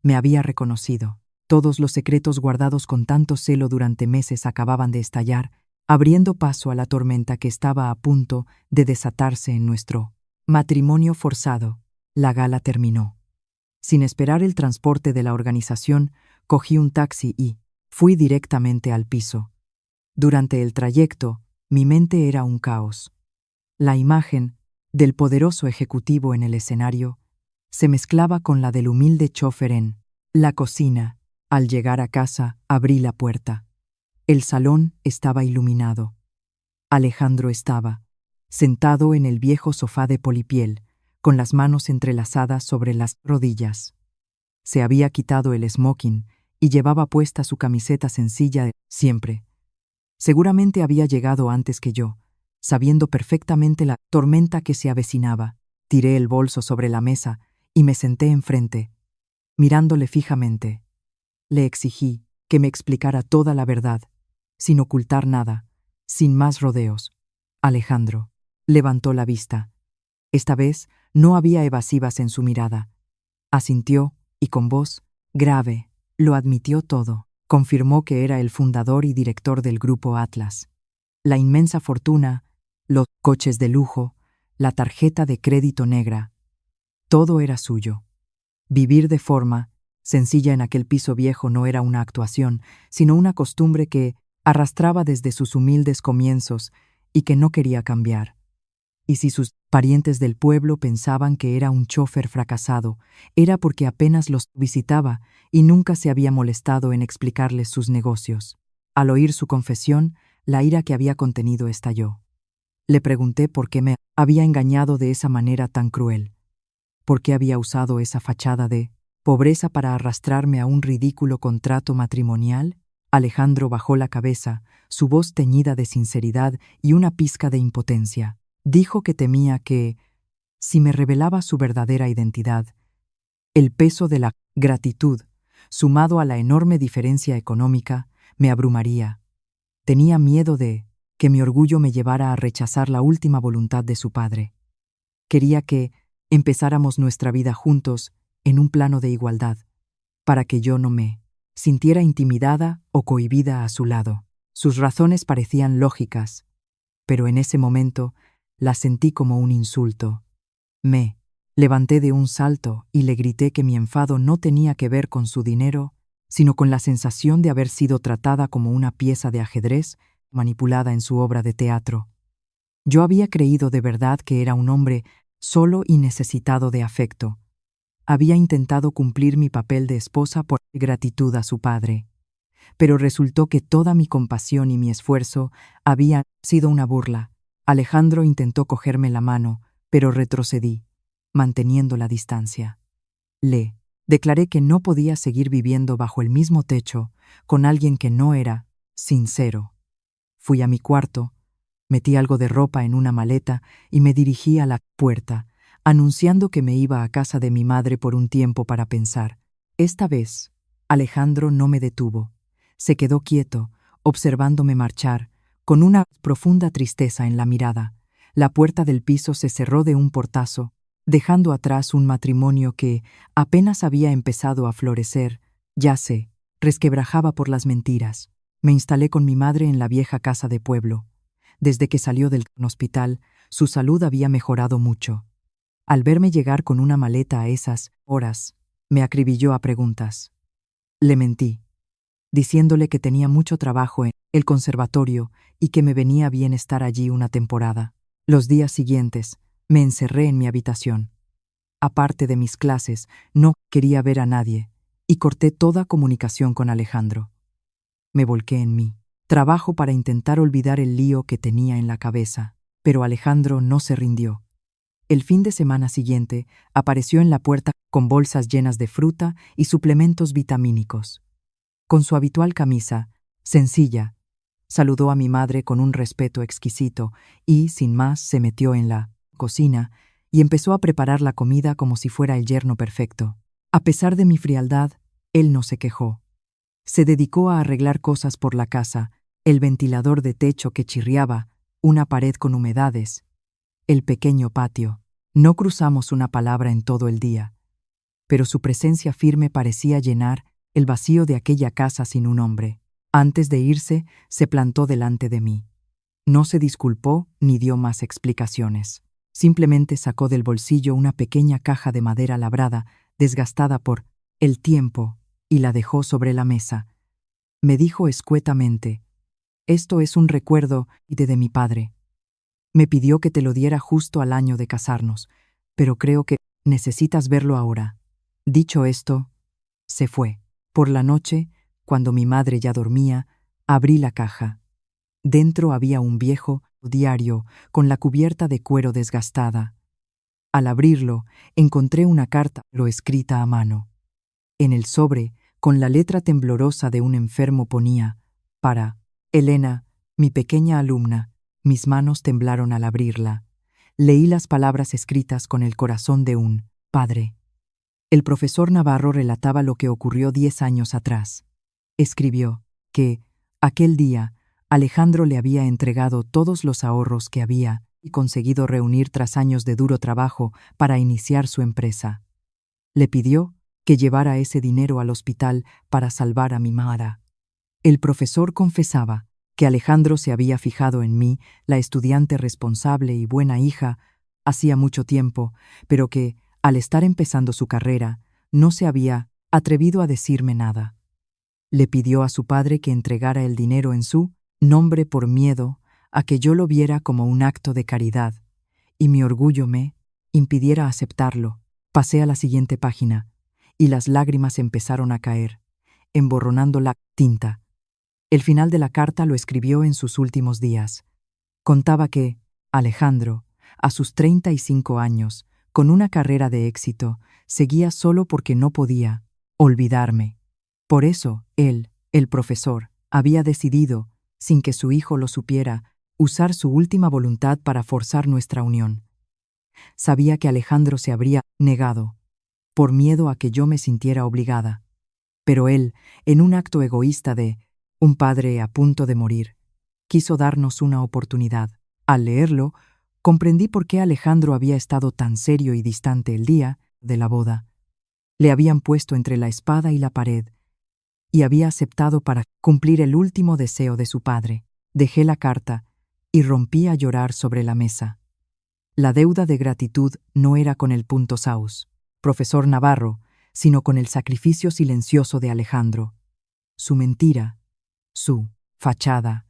Me había reconocido. Todos los secretos guardados con tanto celo durante meses acababan de estallar, abriendo paso a la tormenta que estaba a punto de desatarse en nuestro matrimonio forzado. La gala terminó. Sin esperar el transporte de la organización, cogí un taxi y fui directamente al piso. Durante el trayecto, mi mente era un caos. La imagen del poderoso ejecutivo en el escenario se mezclaba con la del humilde chófer en la cocina. Al llegar a casa, abrí la puerta. El salón estaba iluminado. Alejandro estaba sentado en el viejo sofá de polipiel, con las manos entrelazadas sobre las rodillas. Se había quitado el smoking y llevaba puesta su camiseta sencilla de siempre. Seguramente había llegado antes que yo, sabiendo perfectamente la tormenta que se avecinaba. Tiré el bolso sobre la mesa y me senté enfrente, mirándole fijamente. Le exigí que me explicara toda la verdad, sin ocultar nada, sin más rodeos. Alejandro levantó la vista. Esta vez no había evasivas en su mirada. Asintió y con voz grave lo admitió todo. Confirmó que era el fundador y director del Grupo Atlas. La inmensa fortuna los coches de lujo, la tarjeta de crédito negra. Todo era suyo. Vivir de forma sencilla en aquel piso viejo no era una actuación, sino una costumbre que arrastraba desde sus humildes comienzos y que no quería cambiar. Y si sus parientes del pueblo pensaban que era un chófer fracasado, era porque apenas los visitaba y nunca se había molestado en explicarles sus negocios. Al oír su confesión, la ira que había contenido estalló. Le pregunté por qué me había engañado de esa manera tan cruel. ¿Por qué había usado esa fachada de pobreza para arrastrarme a un ridículo contrato matrimonial? Alejandro bajó la cabeza, su voz teñida de sinceridad y una pizca de impotencia. Dijo que temía que, si me revelaba su verdadera identidad, el peso de la gratitud, sumado a la enorme diferencia económica, me abrumaría. Tenía miedo de que mi orgullo me llevara a rechazar la última voluntad de su padre. Quería que empezáramos nuestra vida juntos en un plano de igualdad, para que yo no me sintiera intimidada o cohibida a su lado. Sus razones parecían lógicas, pero en ese momento las sentí como un insulto. Me levanté de un salto y le grité que mi enfado no tenía que ver con su dinero, sino con la sensación de haber sido tratada como una pieza de ajedrez manipulada en su obra de teatro. Yo había creído de verdad que era un hombre solo y necesitado de afecto. Había intentado cumplir mi papel de esposa por gratitud a su padre, pero resultó que toda mi compasión y mi esfuerzo habían sido una burla. Alejandro intentó cogerme la mano, pero retrocedí, manteniendo la distancia. Le declaré que no podía seguir viviendo bajo el mismo techo con alguien que no era sincero. Fui a mi cuarto, metí algo de ropa en una maleta y me dirigí a la puerta, anunciando que me iba a casa de mi madre por un tiempo para pensar. Esta vez, Alejandro no me detuvo. Se quedó quieto, observándome marchar, con una profunda tristeza en la mirada. La puerta del piso se cerró de un portazo, dejando atrás un matrimonio que apenas había empezado a florecer, ya se resquebrajaba por las mentiras. Me instalé con mi madre en la vieja casa de pueblo. Desde que salió del hospital, su salud había mejorado mucho. Al verme llegar con una maleta a esas horas, me acribilló a preguntas. Le mentí, diciéndole que tenía mucho trabajo en el conservatorio y que me venía bien estar allí una temporada. Los días siguientes, me encerré en mi habitación. Aparte de mis clases, no quería ver a nadie, y corté toda comunicación con Alejandro. Me volqué en mí trabajo para intentar olvidar el lío que tenía en la cabeza, pero Alejandro no se rindió. El fin de semana siguiente apareció en la puerta con bolsas llenas de fruta y suplementos vitamínicos. Con su habitual camisa, sencilla, saludó a mi madre con un respeto exquisito y, sin más, se metió en la cocina y empezó a preparar la comida como si fuera el yerno perfecto. A pesar de mi frialdad, él no se quejó. Se dedicó a arreglar cosas por la casa, el ventilador de techo que chirriaba, una pared con humedades, el pequeño patio. No cruzamos una palabra en todo el día, pero su presencia firme parecía llenar el vacío de aquella casa sin un hombre. Antes de irse, se plantó delante de mí. No se disculpó ni dio más explicaciones. Simplemente sacó del bolsillo una pequeña caja de madera labrada, desgastada por el tiempo, y la dejó sobre la mesa. Me dijo escuetamente: «Esto es un recuerdo de mi padre. Me pidió que te lo diera justo al año de casarnos, pero creo que necesitas verlo ahora». Dicho esto, se fue. Por la noche, cuando mi madre ya dormía, abrí la caja. Dentro había un viejo diario con la cubierta de cuero desgastada. Al abrirlo, encontré una carta escrita a mano. En el sobre, con la letra temblorosa de un enfermo ponía: «Para Elena, mi pequeña alumna». Mis manos temblaron al abrirla. Leí las palabras escritas con el corazón de un padre. El profesor Navarro relataba lo que ocurrió 10 años atrás. Escribió que, aquel día, Alejandro le había entregado todos los ahorros que había conseguido reunir tras años de duro trabajo para iniciar su empresa. Le pidió que llevara ese dinero al hospital para salvar a mi madre. El profesor confesaba que Alejandro se había fijado en mí, la estudiante responsable y buena hija, hacía mucho tiempo, pero que, al estar empezando su carrera, no se había atrevido a decirme nada. Le pidió a su padre que entregara el dinero en su nombre por miedo a que yo lo viera como un acto de caridad, y mi orgullo me impidiera aceptarlo. Pasé a la siguiente página, y las lágrimas empezaron a caer, emborronando la tinta. El final de la carta lo escribió en sus últimos días. Contaba que Alejandro, a sus 35 años, con una carrera de éxito, seguía solo porque no podía olvidarme. Por eso, él, el profesor, había decidido, sin que su hijo lo supiera, usar su última voluntad para forzar nuestra unión. Sabía que Alejandro se habría negado, por miedo a que yo me sintiera obligada. Pero él, en un acto egoísta de un padre a punto de morir, quiso darnos una oportunidad. Al leerlo, comprendí por qué Alejandro había estado tan serio y distante el día de la boda. Le habían puesto entre la espada y la pared, y había aceptado para cumplir el último deseo de su padre. Dejé la carta y rompí a llorar sobre la mesa. La deuda de gratitud no era con el punto saus, profesor Navarro, sino con el sacrificio silencioso de Alejandro. Su mentira, su fachada,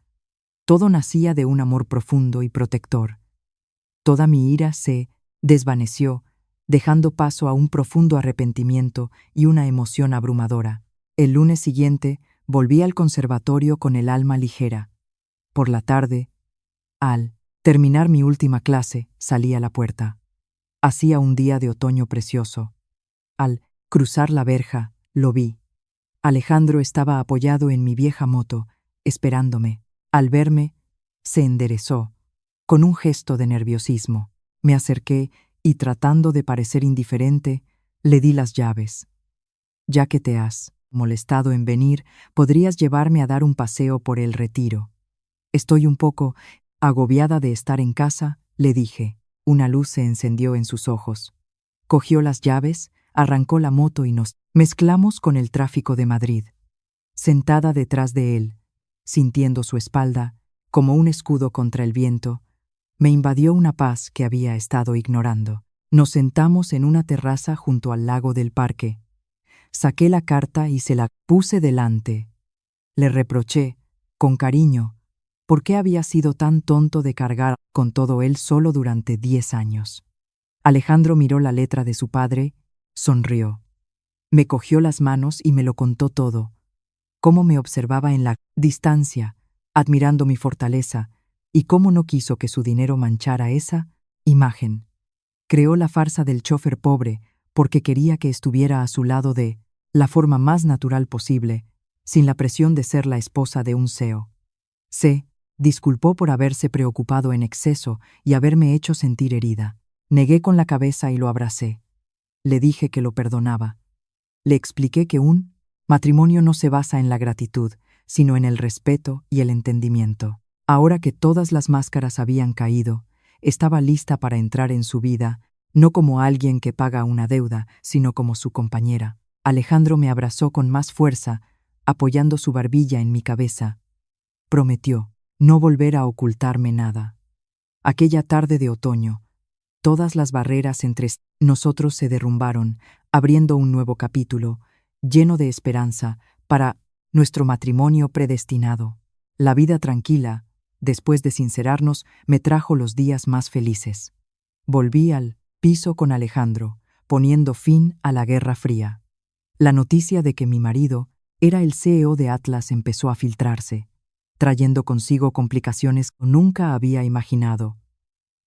todo nacía de un amor profundo y protector. Toda mi ira se desvaneció, dejando paso a un profundo arrepentimiento y una emoción abrumadora. El lunes siguiente volví al conservatorio con el alma ligera. Por la tarde, al terminar mi última clase, salí a la puerta. Hacía un día de otoño precioso. Al cruzar la verja, lo vi. Alejandro estaba apoyado en mi vieja moto, esperándome. Al verme, se enderezó, con un gesto de nerviosismo. Me acerqué y, tratando de parecer indiferente, le di las llaves. Ya que te has molestado en venir, podrías llevarme a dar un paseo por el Retiro. Estoy un poco agobiada de estar en casa, le dije. Una luz se encendió en sus ojos. Cogió las llaves, arrancó la moto y nos mezclamos con el tráfico de Madrid. Sentada detrás de él, sintiendo su espalda, como un escudo contra el viento, me invadió una paz que había estado ignorando. Nos sentamos en una terraza junto al lago del parque. Saqué la carta y se la puse delante. Le reproché, con cariño, por qué había sido tan tonto de cargar con todo él solo durante 10 años. Alejandro miró la letra de su padre, sonrió. Me cogió las manos y me lo contó todo. Cómo me observaba en la distancia, admirando mi fortaleza, y cómo no quiso que su dinero manchara esa imagen. Creó la farsa del chofer pobre porque quería que estuviera a su lado de la forma más natural posible, sin la presión de ser la esposa de un CEO. Se disculpó por haberse preocupado en exceso y haberme hecho sentir herida. Negué con la cabeza y lo abracé. Le dije que lo perdonaba. Le expliqué que un matrimonio no se basa en la gratitud, sino en el respeto y el entendimiento. Ahora que todas las máscaras habían caído, estaba lista para entrar en su vida, no como alguien que paga una deuda, sino como su compañera. Alejandro me abrazó con más fuerza, apoyando su barbilla en mi cabeza. Prometió no volver a ocultarme nada. Aquella tarde de otoño, todas las barreras entre nosotros se derrumbaron, abriendo un nuevo capítulo, lleno de esperanza, para nuestro matrimonio predestinado. La vida tranquila, después de sincerarnos, me trajo los días más felices. Volví al piso con Alejandro, poniendo fin a la Guerra Fría. La noticia de que mi marido era el CEO de Atlas empezó a filtrarse, trayendo consigo complicaciones que nunca había imaginado.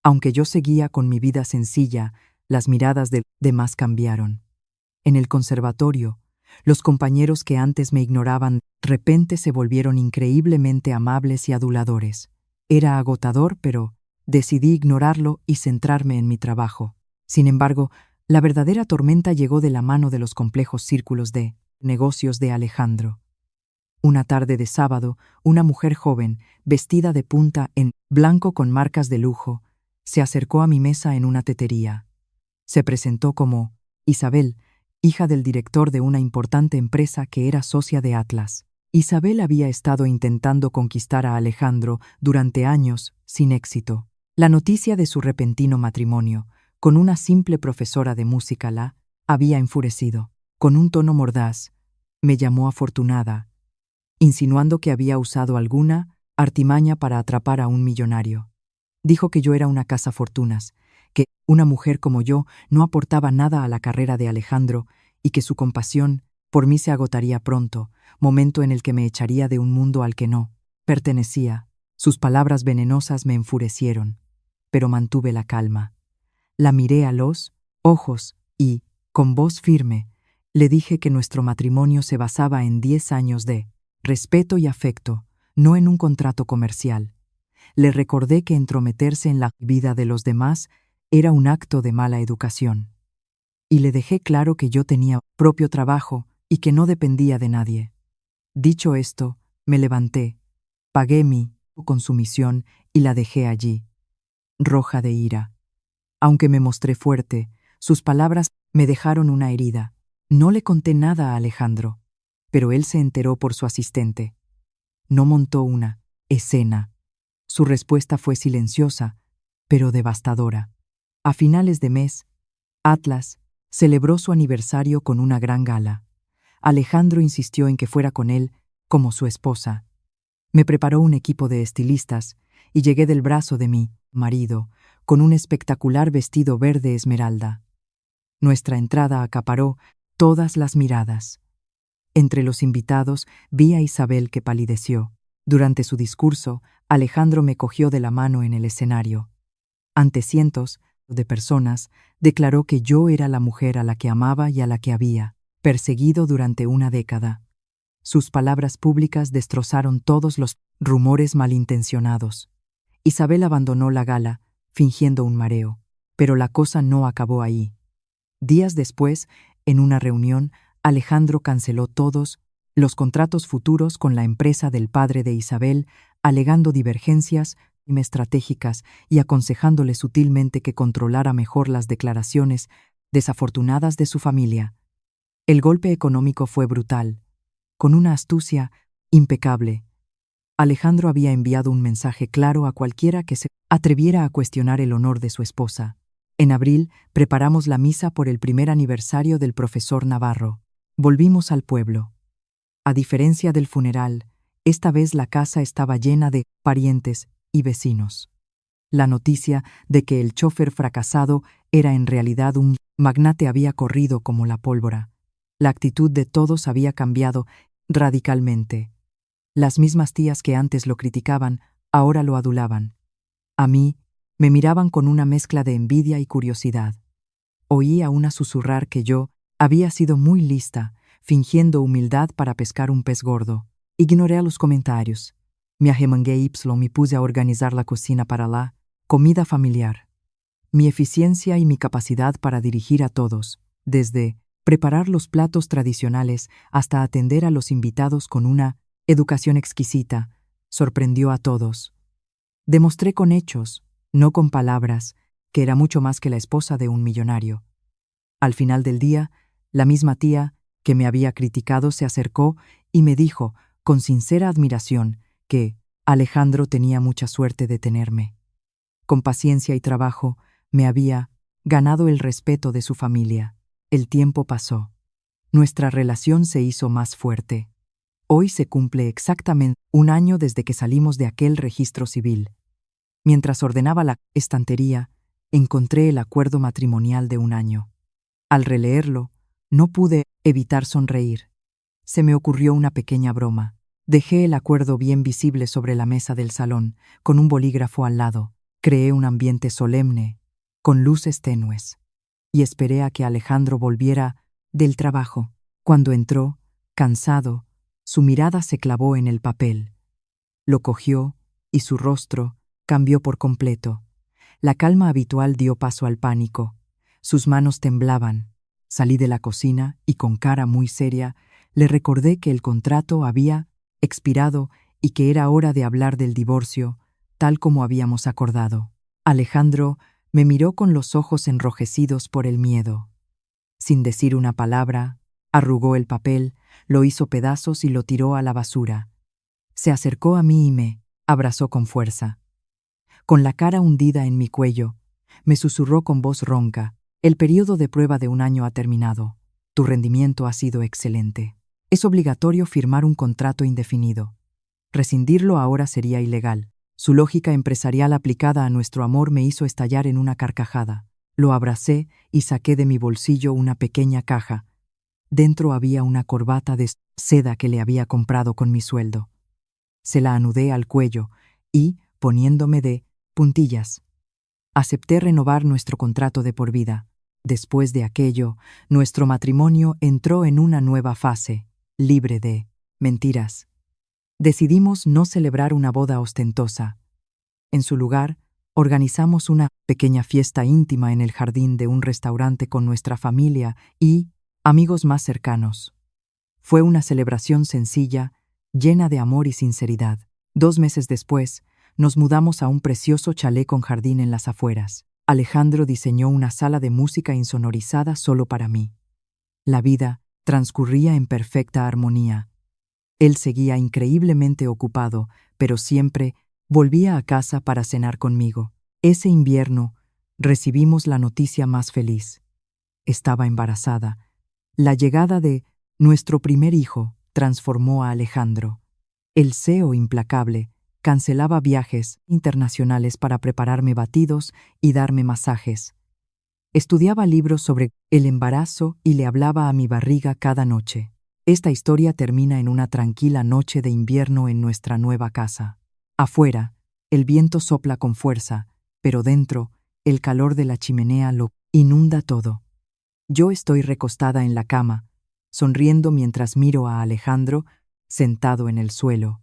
Aunque yo seguía con mi vida sencilla, las miradas de demás cambiaron. En el conservatorio, los compañeros que antes me ignoraban de repente se volvieron increíblemente amables y aduladores. Era agotador, pero decidí ignorarlo y centrarme en mi trabajo. Sin embargo, la verdadera tormenta llegó de la mano de los complejos círculos de negocios de Alejandro. Una tarde de sábado, una mujer joven, vestida de punta en blanco con marcas de lujo, se acercó a mi mesa en una tetería. Se presentó como Isabel, hija del director de una importante empresa que era socia de Atlas. Isabel había estado intentando conquistar a Alejandro durante años, sin éxito. La noticia de su repentino matrimonio, con una simple profesora de música, la había enfurecido. Con un tono mordaz, me llamó afortunada, insinuando que había usado alguna artimaña para atrapar a un millonario. Dijo que yo era una cazafortunas, que una mujer como yo no aportaba nada a la carrera de Alejandro y que su compasión por mí se agotaría pronto, momento en el que me echaría de un mundo al que no pertenecía. Sus palabras venenosas me enfurecieron, pero mantuve la calma. La miré a los ojos y, con voz firme, le dije que nuestro matrimonio se basaba en 10 años de respeto y afecto, no en un contrato comercial. Le recordé que entrometerse en la vida de los demás era un acto de mala educación. Y le dejé claro que yo tenía propio trabajo y que no dependía de nadie. Dicho esto, me levanté, pagué mi consumición y la dejé allí, roja de ira. Aunque me mostré fuerte, sus palabras me dejaron una herida. No le conté nada a Alejandro, pero él se enteró por su asistente. No montó una escena. Su respuesta fue silenciosa, pero devastadora. A finales de mes, Atlas celebró su aniversario con una gran gala. Alejandro insistió en que fuera con él como su esposa. Me preparó un equipo de estilistas y llegué del brazo de mi marido con un espectacular vestido verde esmeralda. Nuestra entrada acaparó todas las miradas. Entre los invitados vi a Isabel, que palideció. Durante su discurso, Alejandro me cogió de la mano en el escenario. Ante cientos de personas, declaró que yo era la mujer a la que amaba y a la que había perseguido durante una década. Sus palabras públicas destrozaron todos los rumores malintencionados. Isabel abandonó la gala, fingiendo un mareo, pero la cosa no acabó ahí. Días después, en una reunión, Alejandro canceló todos los contratos futuros con la empresa del padre de Isabel, alegando divergencias estratégicas y aconsejándole sutilmente que controlara mejor las declaraciones desafortunadas de su familia. El golpe económico fue brutal. Con una astucia impecable, Alejandro había enviado un mensaje claro a cualquiera que se atreviera a cuestionar el honor de su esposa. En abril, preparamos la misa por el primer aniversario del profesor Navarro. Volvimos al pueblo. A diferencia del funeral, esta vez la casa estaba llena de parientes y vecinos. La noticia de que el chofer fracasado era en realidad un magnate había corrido como la pólvora. La actitud de todos había cambiado radicalmente. Las mismas tías que antes lo criticaban, ahora lo adulaban. A mí, me miraban con una mezcla de envidia y curiosidad. Oí a una susurrar que yo había sido muy lista, fingiendo humildad para pescar un pez gordo. Ignoré a los comentarios. Me arremangué y me puse a organizar la cocina para la comida familiar. Mi eficiencia y mi capacidad para dirigir a todos, desde preparar los platos tradicionales hasta atender a los invitados con una educación exquisita, sorprendió a todos. Demostré con hechos, no con palabras, que era mucho más que la esposa de un millonario. Al final del día, la misma tía que me había criticado se acercó y me dijo, con sincera admiración, que Alejandro tenía mucha suerte de tenerme. Con paciencia y trabajo, me había ganado el respeto de su familia. El tiempo pasó. Nuestra relación se hizo más fuerte. Hoy se cumple exactamente un año desde que salimos de aquel registro civil. Mientras ordenaba la estantería, encontré el acuerdo matrimonial de un año. Al releerlo, no pude evitar sonreír. Se me ocurrió una pequeña broma. Dejé el acuerdo bien visible sobre la mesa del salón, con un bolígrafo al lado. Creé un ambiente solemne, con luces tenues, y esperé a que Alejandro volviera del trabajo. Cuando entró, cansado, su mirada se clavó en el papel. Lo cogió y su rostro cambió por completo. La calma habitual dio paso al pánico. Sus manos temblaban. Salí de la cocina y con cara muy seria le recordé que el contrato había expirado y que era hora de hablar del divorcio, tal como habíamos acordado. Alejandro me miró con los ojos enrojecidos por el miedo. Sin decir una palabra, Arrugó el papel, lo hizo pedazos y lo tiró a la basura. Se acercó a mí y me abrazó con fuerza. Con la cara hundida en mi cuello, me susurró con voz ronca: el periodo de prueba de 1 año ha terminado. Tu rendimiento ha sido excelente. Es obligatorio firmar un contrato indefinido. Rescindirlo ahora sería ilegal. Su lógica empresarial aplicada a nuestro amor me hizo estallar en una carcajada. Lo abracé y saqué de mi bolsillo una pequeña caja. Dentro había una corbata de seda que le había comprado con mi sueldo. Se la anudé al cuello y, poniéndome de puntillas, acepté renovar nuestro contrato de por vida. Después de aquello, nuestro matrimonio entró en una nueva fase, libre de mentiras. Decidimos no celebrar una boda ostentosa. En su lugar, organizamos una pequeña fiesta íntima en el jardín de un restaurante con nuestra familia y amigos más cercanos. Fue una celebración sencilla, llena de amor y sinceridad. 2 meses después, nos mudamos a un precioso chalet con jardín en las afueras. Alejandro diseñó una sala de música insonorizada solo para mí. La vida transcurría en perfecta armonía. Él seguía increíblemente ocupado, pero siempre volvía a casa para cenar conmigo. Ese invierno recibimos la noticia más feliz. Estaba embarazada. La llegada de nuestro primer hijo transformó a Alejandro. El CEO implacable cancelaba viajes internacionales para prepararme batidos y darme masajes. Estudiaba libros sobre el embarazo y le hablaba a mi barriga cada noche. Esta historia termina en una tranquila noche de invierno en nuestra nueva casa. Afuera, el viento sopla con fuerza, pero dentro, el calor de la chimenea lo inunda todo. Yo estoy recostada en la cama, sonriendo mientras miro a Alejandro sentado en el suelo.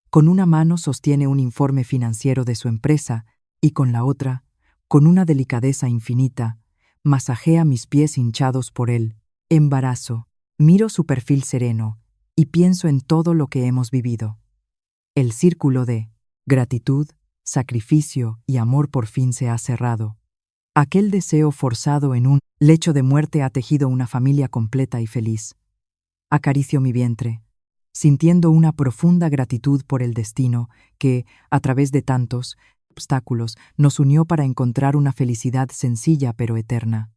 Con una mano sostiene un informe financiero de su empresa y con la otra, con una delicadeza infinita, masajea mis pies hinchados por el embarazo. Miro su perfil sereno y pienso en todo lo que hemos vivido. El círculo de gratitud, sacrificio y amor por fin se ha cerrado. Aquel deseo forzado en un lecho de muerte ha tejido una familia completa y feliz. Acaricio mi vientre, sintiendo una profunda gratitud por el destino que, a través de tantos obstáculos, nos unió para encontrar una felicidad sencilla pero eterna.